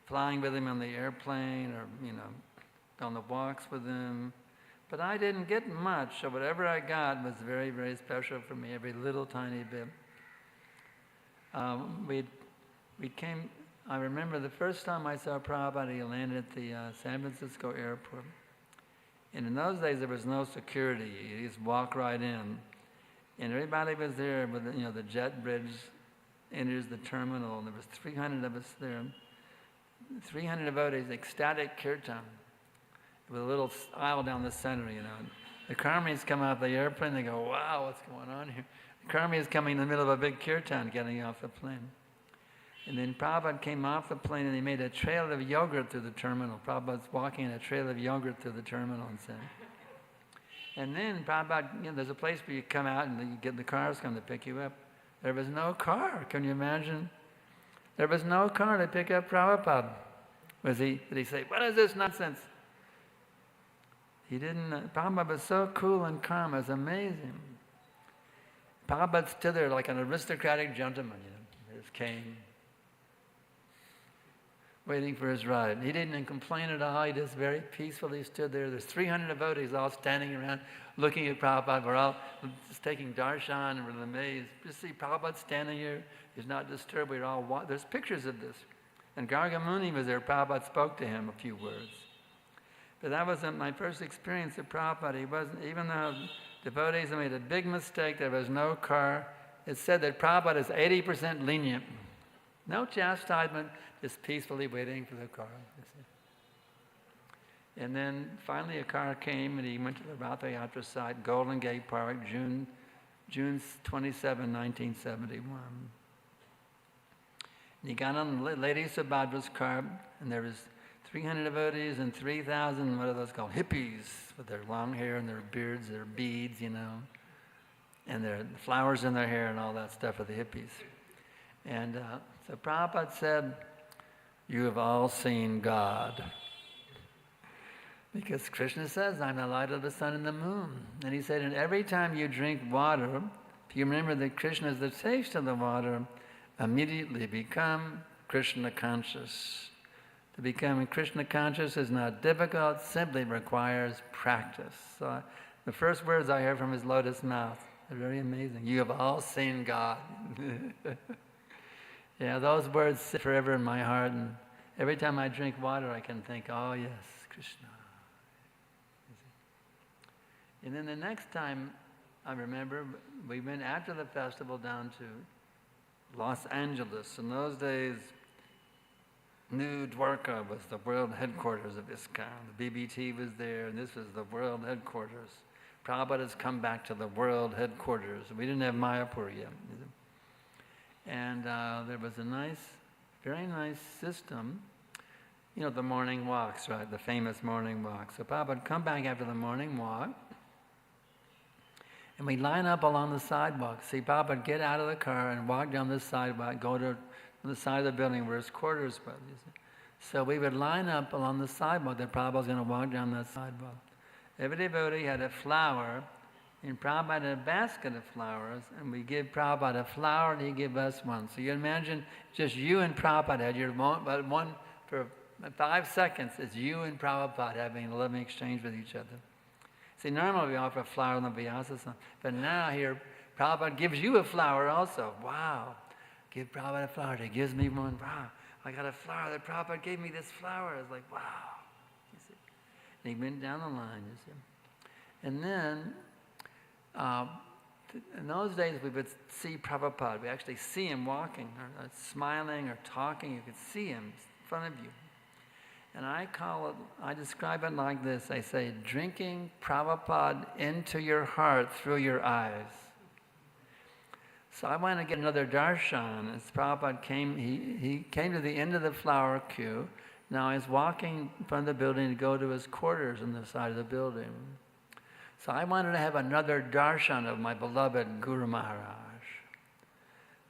flying with him on the airplane or, on the walks with him. But I didn't get much, so whatever I got was very, very special for me, every little tiny bit. I remember the first time I saw Prabhupada, he landed at the San Francisco airport. And in those days, there was no security. You just walk right in. And everybody was there with, the jet bridge enters the terminal, and there was 300 of us there. 300 devotees, ecstatic kirtan, with a little aisle down the center, The Karmis come out of the airplane, they go, wow, what's going on here? Karmi is coming in the middle of a big kirtan getting off the plane. And then Prabhupada came off the plane and he made a trail of yogurt through the terminal. Prabhupada's walking in a trail of yogurt through the terminal and said. And then Prabhupada, there's a place where you come out and you get the cars come to pick you up. There was no car. Can you imagine? There was no car to pick up Prabhupada. Did he say, what is this nonsense? He didn't. Prabhupada was so cool and calm. It was amazing. Prabhupada stood there like an aristocratic gentleman, He just came, waiting for his ride. He didn't complain at all. He just very peacefully stood there. There's 300 devotees all standing around looking at Prabhupada. We're all just taking darshan and we're amazed. Just see Prabhupada standing here. He's not disturbed. We're all there's pictures of this. And Garga Muni was there. Prabhupada spoke to him a few words. But that wasn't my first experience of Prabhupada. He wasn't, even though devotees made a big mistake, there was no car. It said that Prabhupada is 80% lenient. No chastisement, just peacefully waiting for the car. And then finally a car came and he went to the Ratha Yatra site, Golden Gate Park, June 27, 1971. And he got on Lady Subhadra's car and there was 300 devotees and 3,000, what are those called, hippies, with their long hair and their beards, their beads, and their flowers in their hair and all that stuff for the hippies. And so Prabhupada said, you have all seen God. Because Krishna says, I'm the light of the sun and the moon. And he said, and every time you drink water, if you remember that Krishna is the taste of the water, immediately become Krishna conscious. To become Krishna conscious is not difficult, simply requires practice. So the first words I heard from his lotus mouth are very amazing. You have all seen God. Yeah, those words sit forever in my heart, and every time I drink water I can think, oh yes, Krishna. And then the next time, I remember, we went after the festival down to Los Angeles. In those days, New Dwarka was the world headquarters of ISKCON. The BBT was there, and this was the world headquarters. Prabhupada has come back to the world headquarters. We didn't have Mayapur yet. And there was a nice, very nice system. The morning walks, right? The famous morning walk. So Prabhupada would come back after the morning walk, and we'd line up along the sidewalk. See, Prabhupada would get out of the car and walk down the sidewalk, go to the side of the building where his quarters was. So we would line up along the sidewalk that Prabhupada was going to walk down that sidewalk. Every devotee had a flower, and Prabhupada had a basket of flowers, and we give Prabhupada a flower, and he give us one. So you imagine just you and Prabhupada had your one for 5 seconds. It's you and Prabhupada having a loving exchange with each other. See, normally we offer a flower on the Vyasa, but now here Prabhupada gives you a flower also. Wow. Give Prabhupada a flower. He gives me one. Wow, I got a flower. That Prabhupada gave me this flower. I was like, wow. You see? And he went down the line, you see. And then, in those days, we would see Prabhupada. We actually see him walking, or smiling, or talking. You could see him in front of you. And I describe it like this. I say, drinking Prabhupada into your heart through your eyes. So I wanted to get another darshan. As Prabhupada came, he came to the end of the flower queue. Now he's walking in front of the building to go to his quarters on the side of the building. So I wanted to have another darshan of my beloved Guru Maharaj.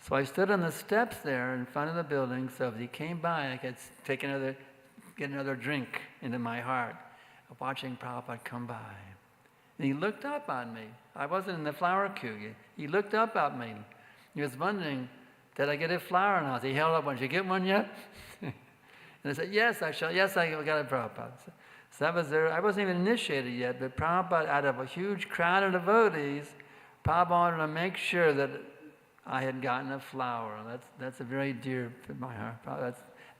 So I stood on the steps there in front of the building, so if he came by, I could get another drink into my heart, watching Prabhupada come by. And he looked up on me. I wasn't in the flower queue yet. He looked up at me. He was wondering, did I get a flower or not? He held up one. Did you get one yet? And I said, yes, I shall. Yes, I got a Prabhupada. So that was there. I wasn't even initiated yet, but Prabhupada, out of a huge crowd of devotees, Prabhupada wanted to make sure that I had gotten a flower. That's a very dear to my heart.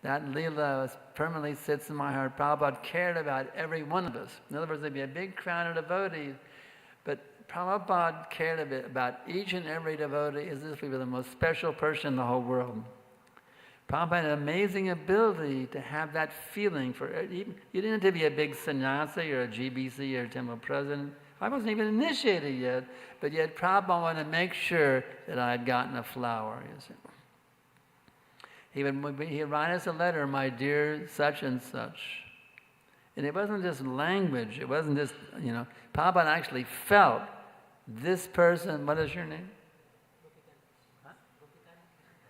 That Leela permanently sits in my heart. Prabhupada cared about every one of us. In other words, there'd be a big crowd of devotees, but Prabhupada cared a bit about each and every devotee as if we were the most special person in the whole world. Prabhupada had an amazing ability to have that feeling for, you didn't have to be a big sannyasi or a GBC or a temple president. I wasn't even initiated yet, but yet Prabhupada wanted to make sure that I had gotten a flower, you see. He'd write us a letter, my dear such and such. And it wasn't just language, it wasn't just, Prabhupada actually felt this person, what is your name?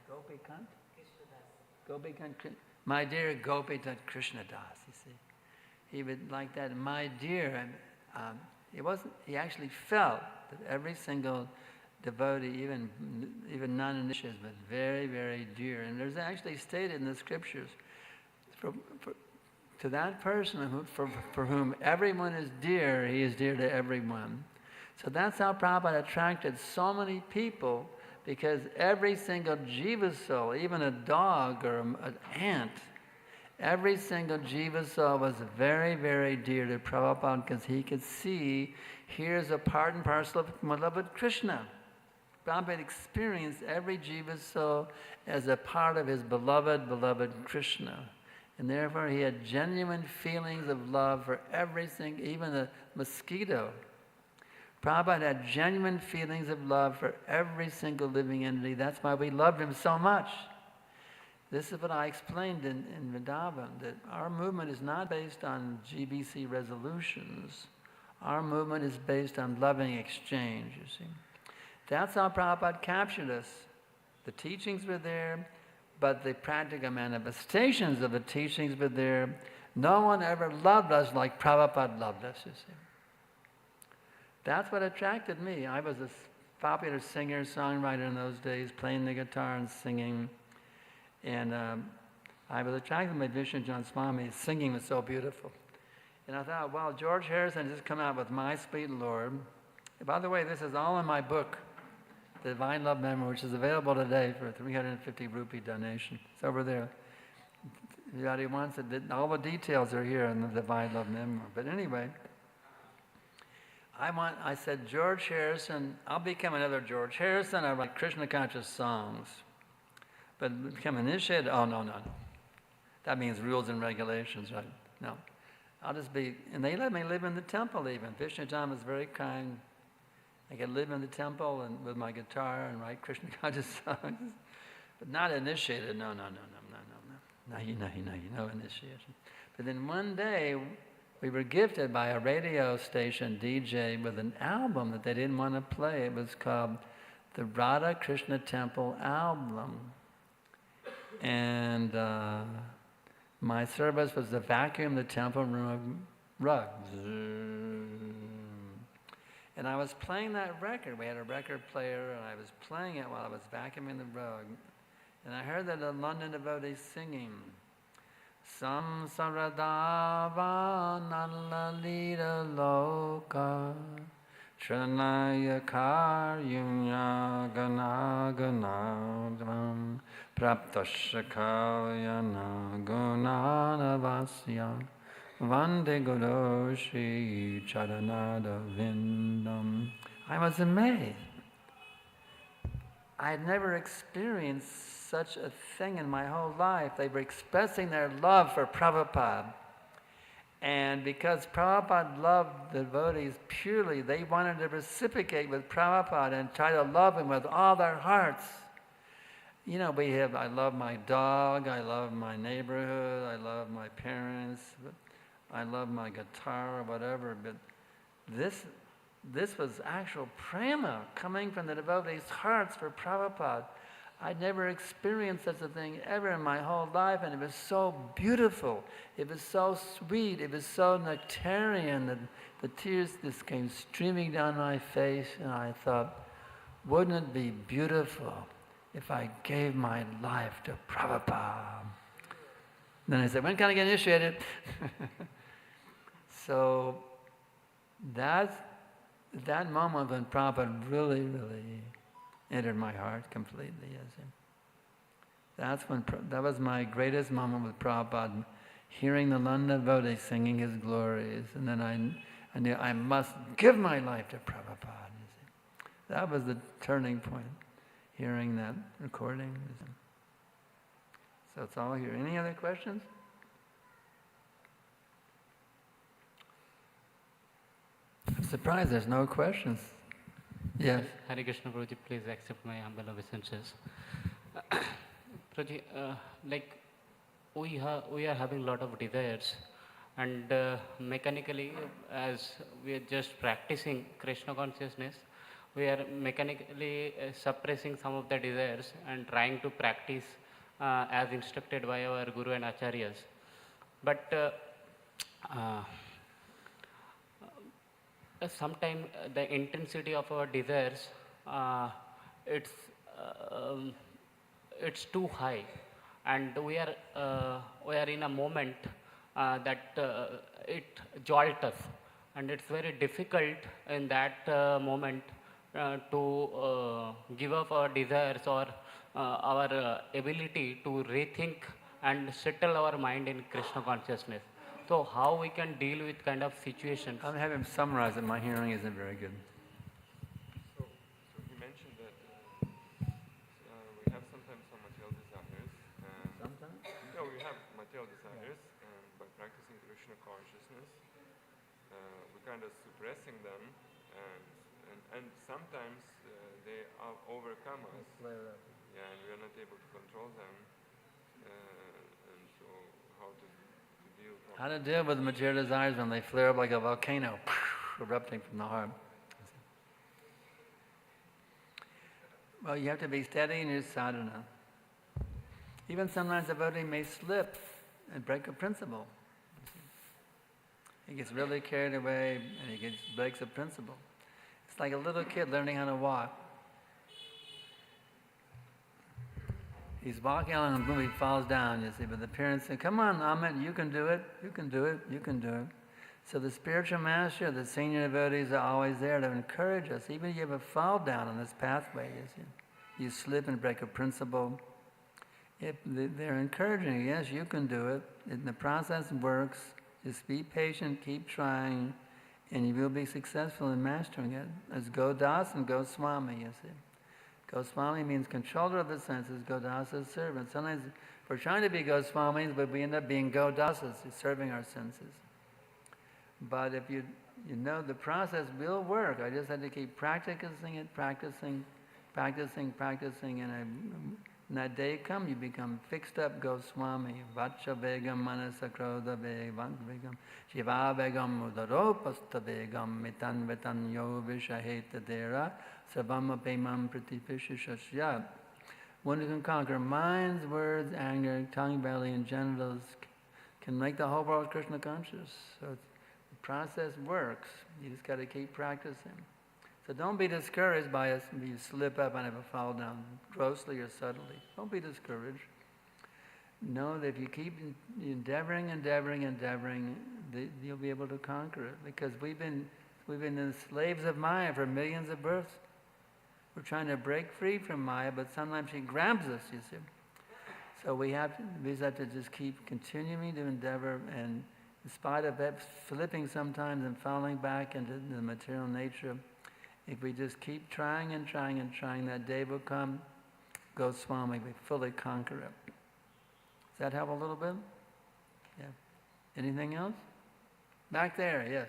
Gopikant? Gopikant? My dear Gopikant Krishna Das, you see. He would like that, my dear, he actually felt that every single devotee, even non-initiates, but very, very dear. And there's actually stated in the scriptures, to that person for whom everyone is dear, he is dear to everyone. So that's how Prabhupada attracted so many people, because every single jiva soul, even a dog or an ant, every single jiva soul was very, very dear to Prabhupada, because he could see, here's a part and parcel of beloved Krishna. Prabhupada experienced every jiva soul as a part of his beloved Krishna. And therefore he had genuine feelings of love for everything, even a mosquito. Prabhupada had genuine feelings of love for every single living entity. That's why we loved him so much. This is what I explained in Vrindavan, that our movement is not based on GBC resolutions. Our movement is based on loving exchange, you see. That's how Prabhupada captured us. The teachings were there, but the practical manifestations of the teachings were there. No one ever loved us like Prabhupada loved us, you see. That's what attracted me. I was a popular singer, songwriter in those days, playing the guitar and singing. And I was attracted by Vishnu John Swami. Singing was so beautiful. And I thought, well, George Harrison just come out with My Sweet Lord. And by the way, this is all in my book, The Divine Love Memory, which is available today for 350 rupee donation. It's over there. If anybody wants it, all the details are here in the Divine Love Memory. But anyway, I said, George Harrison, I'll become another George Harrison. I write Krishna conscious songs. But become initiated, oh, no. That means rules and regulations, right? No. I'll just be, and they let me live in the temple even. Vishnu John was very kind. I could live in the temple and with my guitar and write Krishna conscious songs. But not initiated, no, initiation. But then one day, we were gifted by a radio station DJ with an album that they didn't want to play. It was called the Radha Krishna Temple Album. And my service was to vacuum the temple room rug. And I was playing that record. We had a record player, and I was playing it while I was vacuuming the rug. And I heard that a London devotee singing, Samsaradava Nalalita Loka Tranaya Karyunya Ganaganadvam Praptashakalyana Gunanavasya Vande Guru Shri Charanada Vindam. I was amazed. I had never experienced such a thing in my whole life. They were expressing their love for Prabhupada. And because Prabhupada loved the devotees purely, they wanted to reciprocate with Prabhupada and try to love him with all their hearts. You know, I love my dog, I love my neighborhood, I love my parents, I love my guitar or whatever, but this was actual prema coming from the devotees' hearts for Prabhupada. I'd never experienced such a thing ever in my whole life, and it was so beautiful. It was so sweet. It was so nectarian that the tears just came streaming down my face, and I thought, wouldn't it be beautiful if I gave my life to Prabhupada? Then I said, when can I get initiated? So that moment when Prabhupada really, really entered my heart completely. That was my greatest moment with Prabhupada, hearing the London devotees singing his glories, and then I knew I must give my life to Prabhupada. That was the turning point, hearing that recording. So it's all here. Any other questions? surprised there's no questions. Yes. Hare Krishna, Prabhuji, please accept my humble obeisances. Prabhuji, like we are having a lot of desires, and mechanically, as we are just practicing Krishna consciousness, we are mechanically suppressing some of the desires and trying to practice as instructed by our Guru and Acharyas. But sometimes the intensity of our desires, it's it's too high, and we are in a moment that it jolts us, and it's very difficult in that moment to give up our desires or our ability to rethink and settle our mind in Krishna consciousness. So how we can deal with kind of situations? I'll have him summarize it. My hearing isn't very good. So he mentioned that we have sometimes some material desires. Sometimes? No, we have material desires, and by practicing Krishna consciousness, we're kind of suppressing them, and sometimes they overcome us. Flare up. Yeah, and we are not able to control them. And so, how to deal? How to deal with material desires when they flare up like a volcano, erupting from the heart. Well, you have to be steady in your sadhana. Even sometimes a devotee may slip and break a principle. He gets really carried away and he breaks a principle. It's like a little kid learning how to walk. He's walking along and boom, he falls down, you see. But the parents say, come on, Amit, you can do it, you can do it, you can do it. So the spiritual master, the senior devotees are always there to encourage us. Even if you ever fall down on this pathway, you see, you slip and break a principle. They're encouraging you, yes, you can do it. And the process works. Just be patient, keep trying, and you will be successful in mastering it. As Godas and Goswami, you see. Goswami means controller of the senses, Godasa is servant. Sometimes we're trying to be Goswamis, but we end up being Godasas, serving our senses. But if you know the process will work, I just had to keep practicing it, practicing, and when that day comes, you become fixed up Goswami. Vacha Vegam Manasa Krodha Vegam Shiva Vegam Udaropasta Vegam Mitan Vetan Yo Vishaheta Dera Sabama Pemam Pratipishishasya. One who can conquer minds, words, anger, tongue, belly, and genitals can make the whole world Krishna conscious. So the process works. You just got to keep practicing. So don't be discouraged by us if you slip up and ever fall down grossly or subtly. Don't be discouraged. Know that if you keep endeavoring, you'll be able to conquer it. Because we've been the slaves of Maya for millions of births. We're trying to break free from Maya, but sometimes she grabs us, you see. So we just have to just keep continuing to endeavor, and in spite of that slipping sometimes and falling back into the material nature, if we just keep trying, that day will come, Goswami, we fully conquer it. Does that help a little bit? Yeah. Anything else? Back there, yes.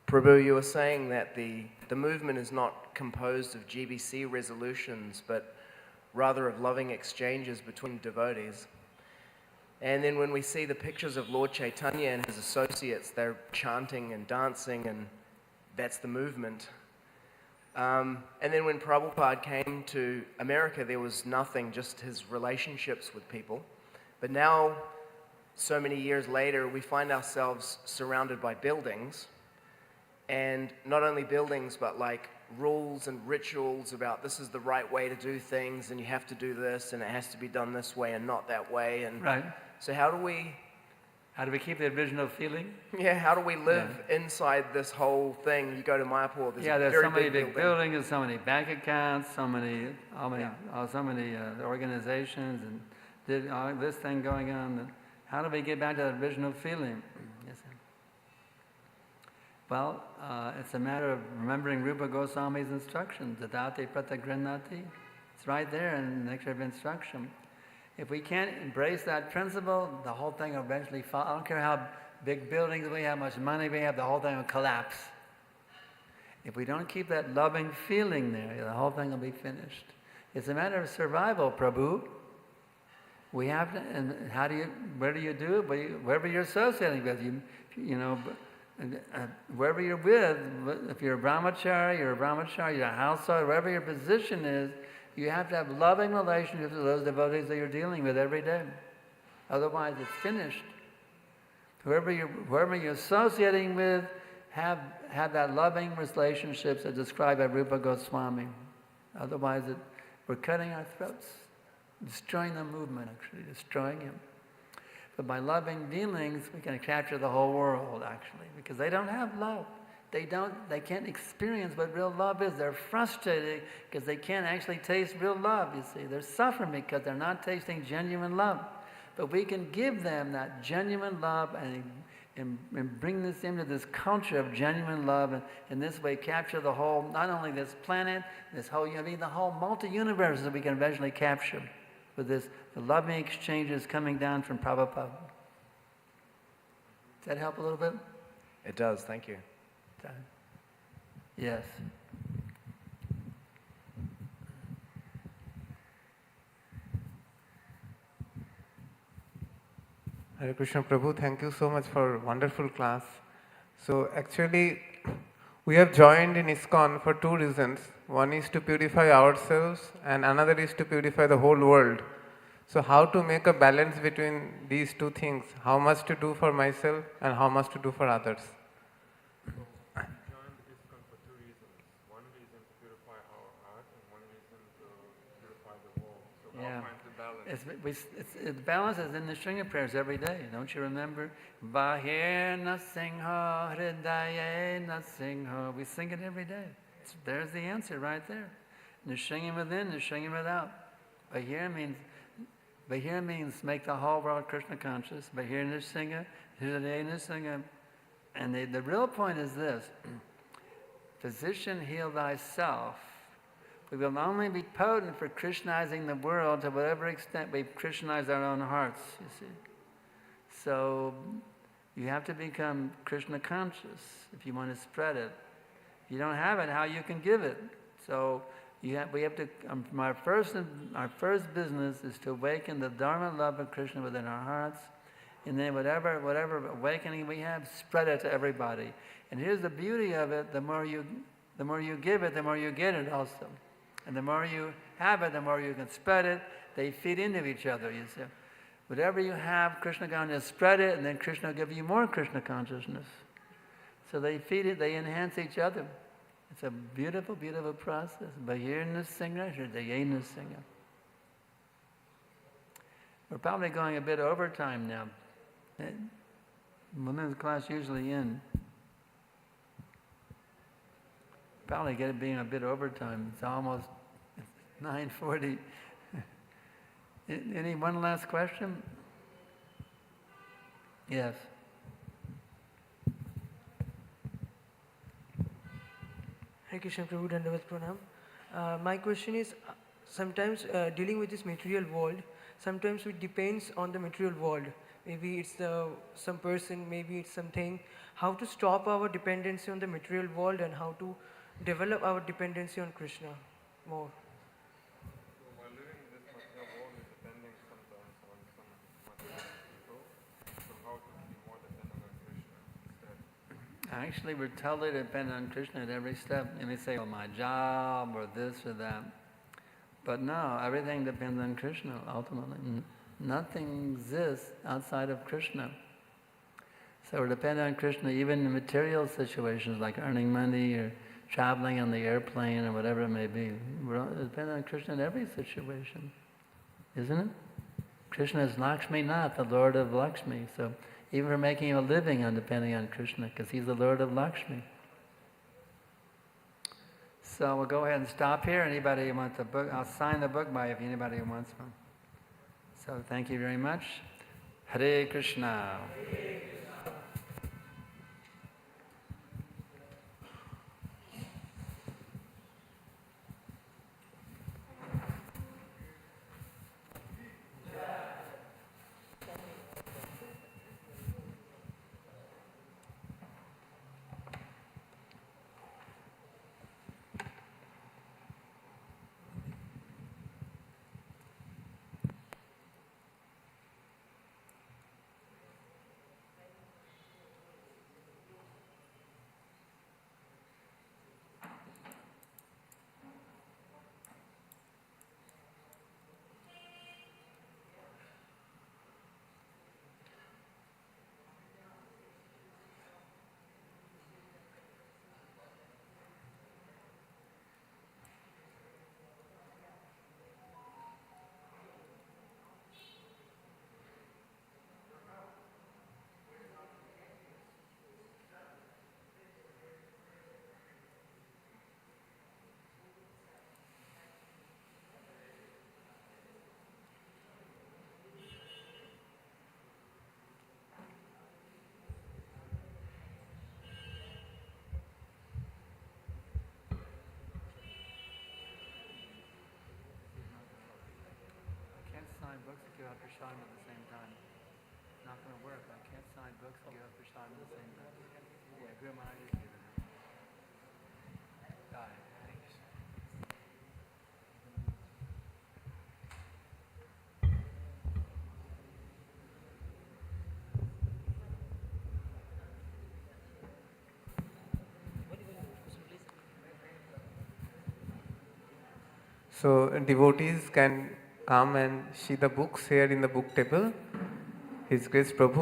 Prabhu, you were saying that the movement is not composed of GBC resolutions, but rather of loving exchanges between devotees. And then when we see the pictures of Lord Chaitanya and his associates, they're chanting and dancing, and that's the movement. And then when Prabhupada came to America, there was nothing, just his relationships with people. But now, so many years later, we find ourselves surrounded by buildings. And not only buildings, but like rules and rituals about this is the right way to do things, and you have to do this, and it has to be done this way and not that way. And right. So how do we keep the original feeling? Yeah, how do we live inside this whole thing? You go to Mayapur, there's so many big buildings, there's so many bank accounts, so many organizations, and this thing going on. How do we get back to the original feeling? Yes, sir. Well, it's a matter of remembering Rupa Goswami's instructions, Dadati Pratagrinati. It's right there in the Nectar of Instruction. If we can't embrace that principle, the whole thing will eventually fall. I don't care how big buildings we have, how much money we have, the whole thing will collapse. If we don't keep that loving feeling there, the whole thing will be finished. It's a matter of survival, Prabhu. We have to, and where do you do it? Wherever you're associating with, wherever you're with, if you're a brahmachari, you're a household, wherever your position is, you have to have loving relationships with those devotees that you're dealing with every day. Otherwise, it's finished. Whoever you're associating with, have that loving relationships as described by Rupa Goswami. Otherwise, we're cutting our throats, destroying the movement, actually, destroying him. But by loving dealings, we can capture the whole world, actually, because they don't have love. They can't experience what real love is. They're frustrated because they can't actually taste real love, you see. They're suffering because they're not tasting genuine love. But we can give them that genuine love and bring this into this culture of genuine love, and in this way capture the whole, not only this planet, the whole multi-universe that we can eventually capture with the loving exchanges coming down from Prabhupada. Does that help a little bit? It does, thank you. Yes. Hare Krishna Prabhu, thank you so much for wonderful class. So actually, we have joined in ISKCON for two reasons. One is to purify ourselves and another is to purify the whole world. So how to make a balance between these two things? How much to do for myself and how much to do for others? We joined ISKCON for two reasons. One reason to purify our heart and one reason to purify the world. So how find the balance? The balance is in the Shringa prayers every day. Don't you remember? Bahir Nasingha Hridaye Nasingha. We sing it every day. There's the answer right there. Nishingha within, Nishingha without. Bahir means make the whole world Krishna conscious. Bahir Nisingha, Hridaye Nisingha. And the real point is this. Physician, heal thyself. We will only be potent for Krishnizing the world to whatever extent we Krishnaize our own hearts, you see. So you have to become Krishna conscious if you want to spread it. If you don't have it, how you can give it? So we have to. Our first business is to awaken the Dharma love of Krishna within our hearts, and then whatever awakening we have, spread it to everybody. And here's the beauty of it: the more you give it, the more you get it also. And the more you have it, the more you can spread it. They feed into each other, you see. Whatever you have, Krishna consciousness, spread it, and then Krishna will give you more Krishna consciousness. So they feed it, they enhance each other. It's a beautiful, beautiful process. Bahir Nisingha, Hridaye Nisingha. We're probably going a bit overtime now. Women's class usually in. Probably get it being a bit overtime. It's almost 9:40. Any one last question? Yes. Hare Krishna Prabhu, Dandavat Pranam. My question is, sometimes dealing with this material world, sometimes it depends on the material world. Maybe it's some person, maybe it's something. How to stop our dependency on the material world and how to develop our dependency on Krishna more. So while living in this material world, we're depending sometimes on some material people. So how to be more dependent on Krishna instead? Actually, we're totally dependent on Krishna at every step. You may say, oh, my job or this or that. But no, everything depends on Krishna ultimately. Nothing exists outside of Krishna. So we're dependent on Krishna even in material situations like earning money or traveling on the airplane or whatever it may be. We're dependent on Krishna in every situation, isn't it? Krishna is Lakshmi Nath, the Lord of Lakshmi. So even for making a living, I'm depending on Krishna because he's the Lord of Lakshmi. So we'll go ahead and stop here. Anybody who wants the book, I'll sign the book by if anybody wants one. So thank you very much. Hare Krishna. books and give out prasadam at the same time. Not going to work. I can't sign books and give out prasadam at the same time. Yeah, Guru Maharaj is giving it. Got it. Thanks. So devotees can come and see the books here in the book table. His Grace Prabhu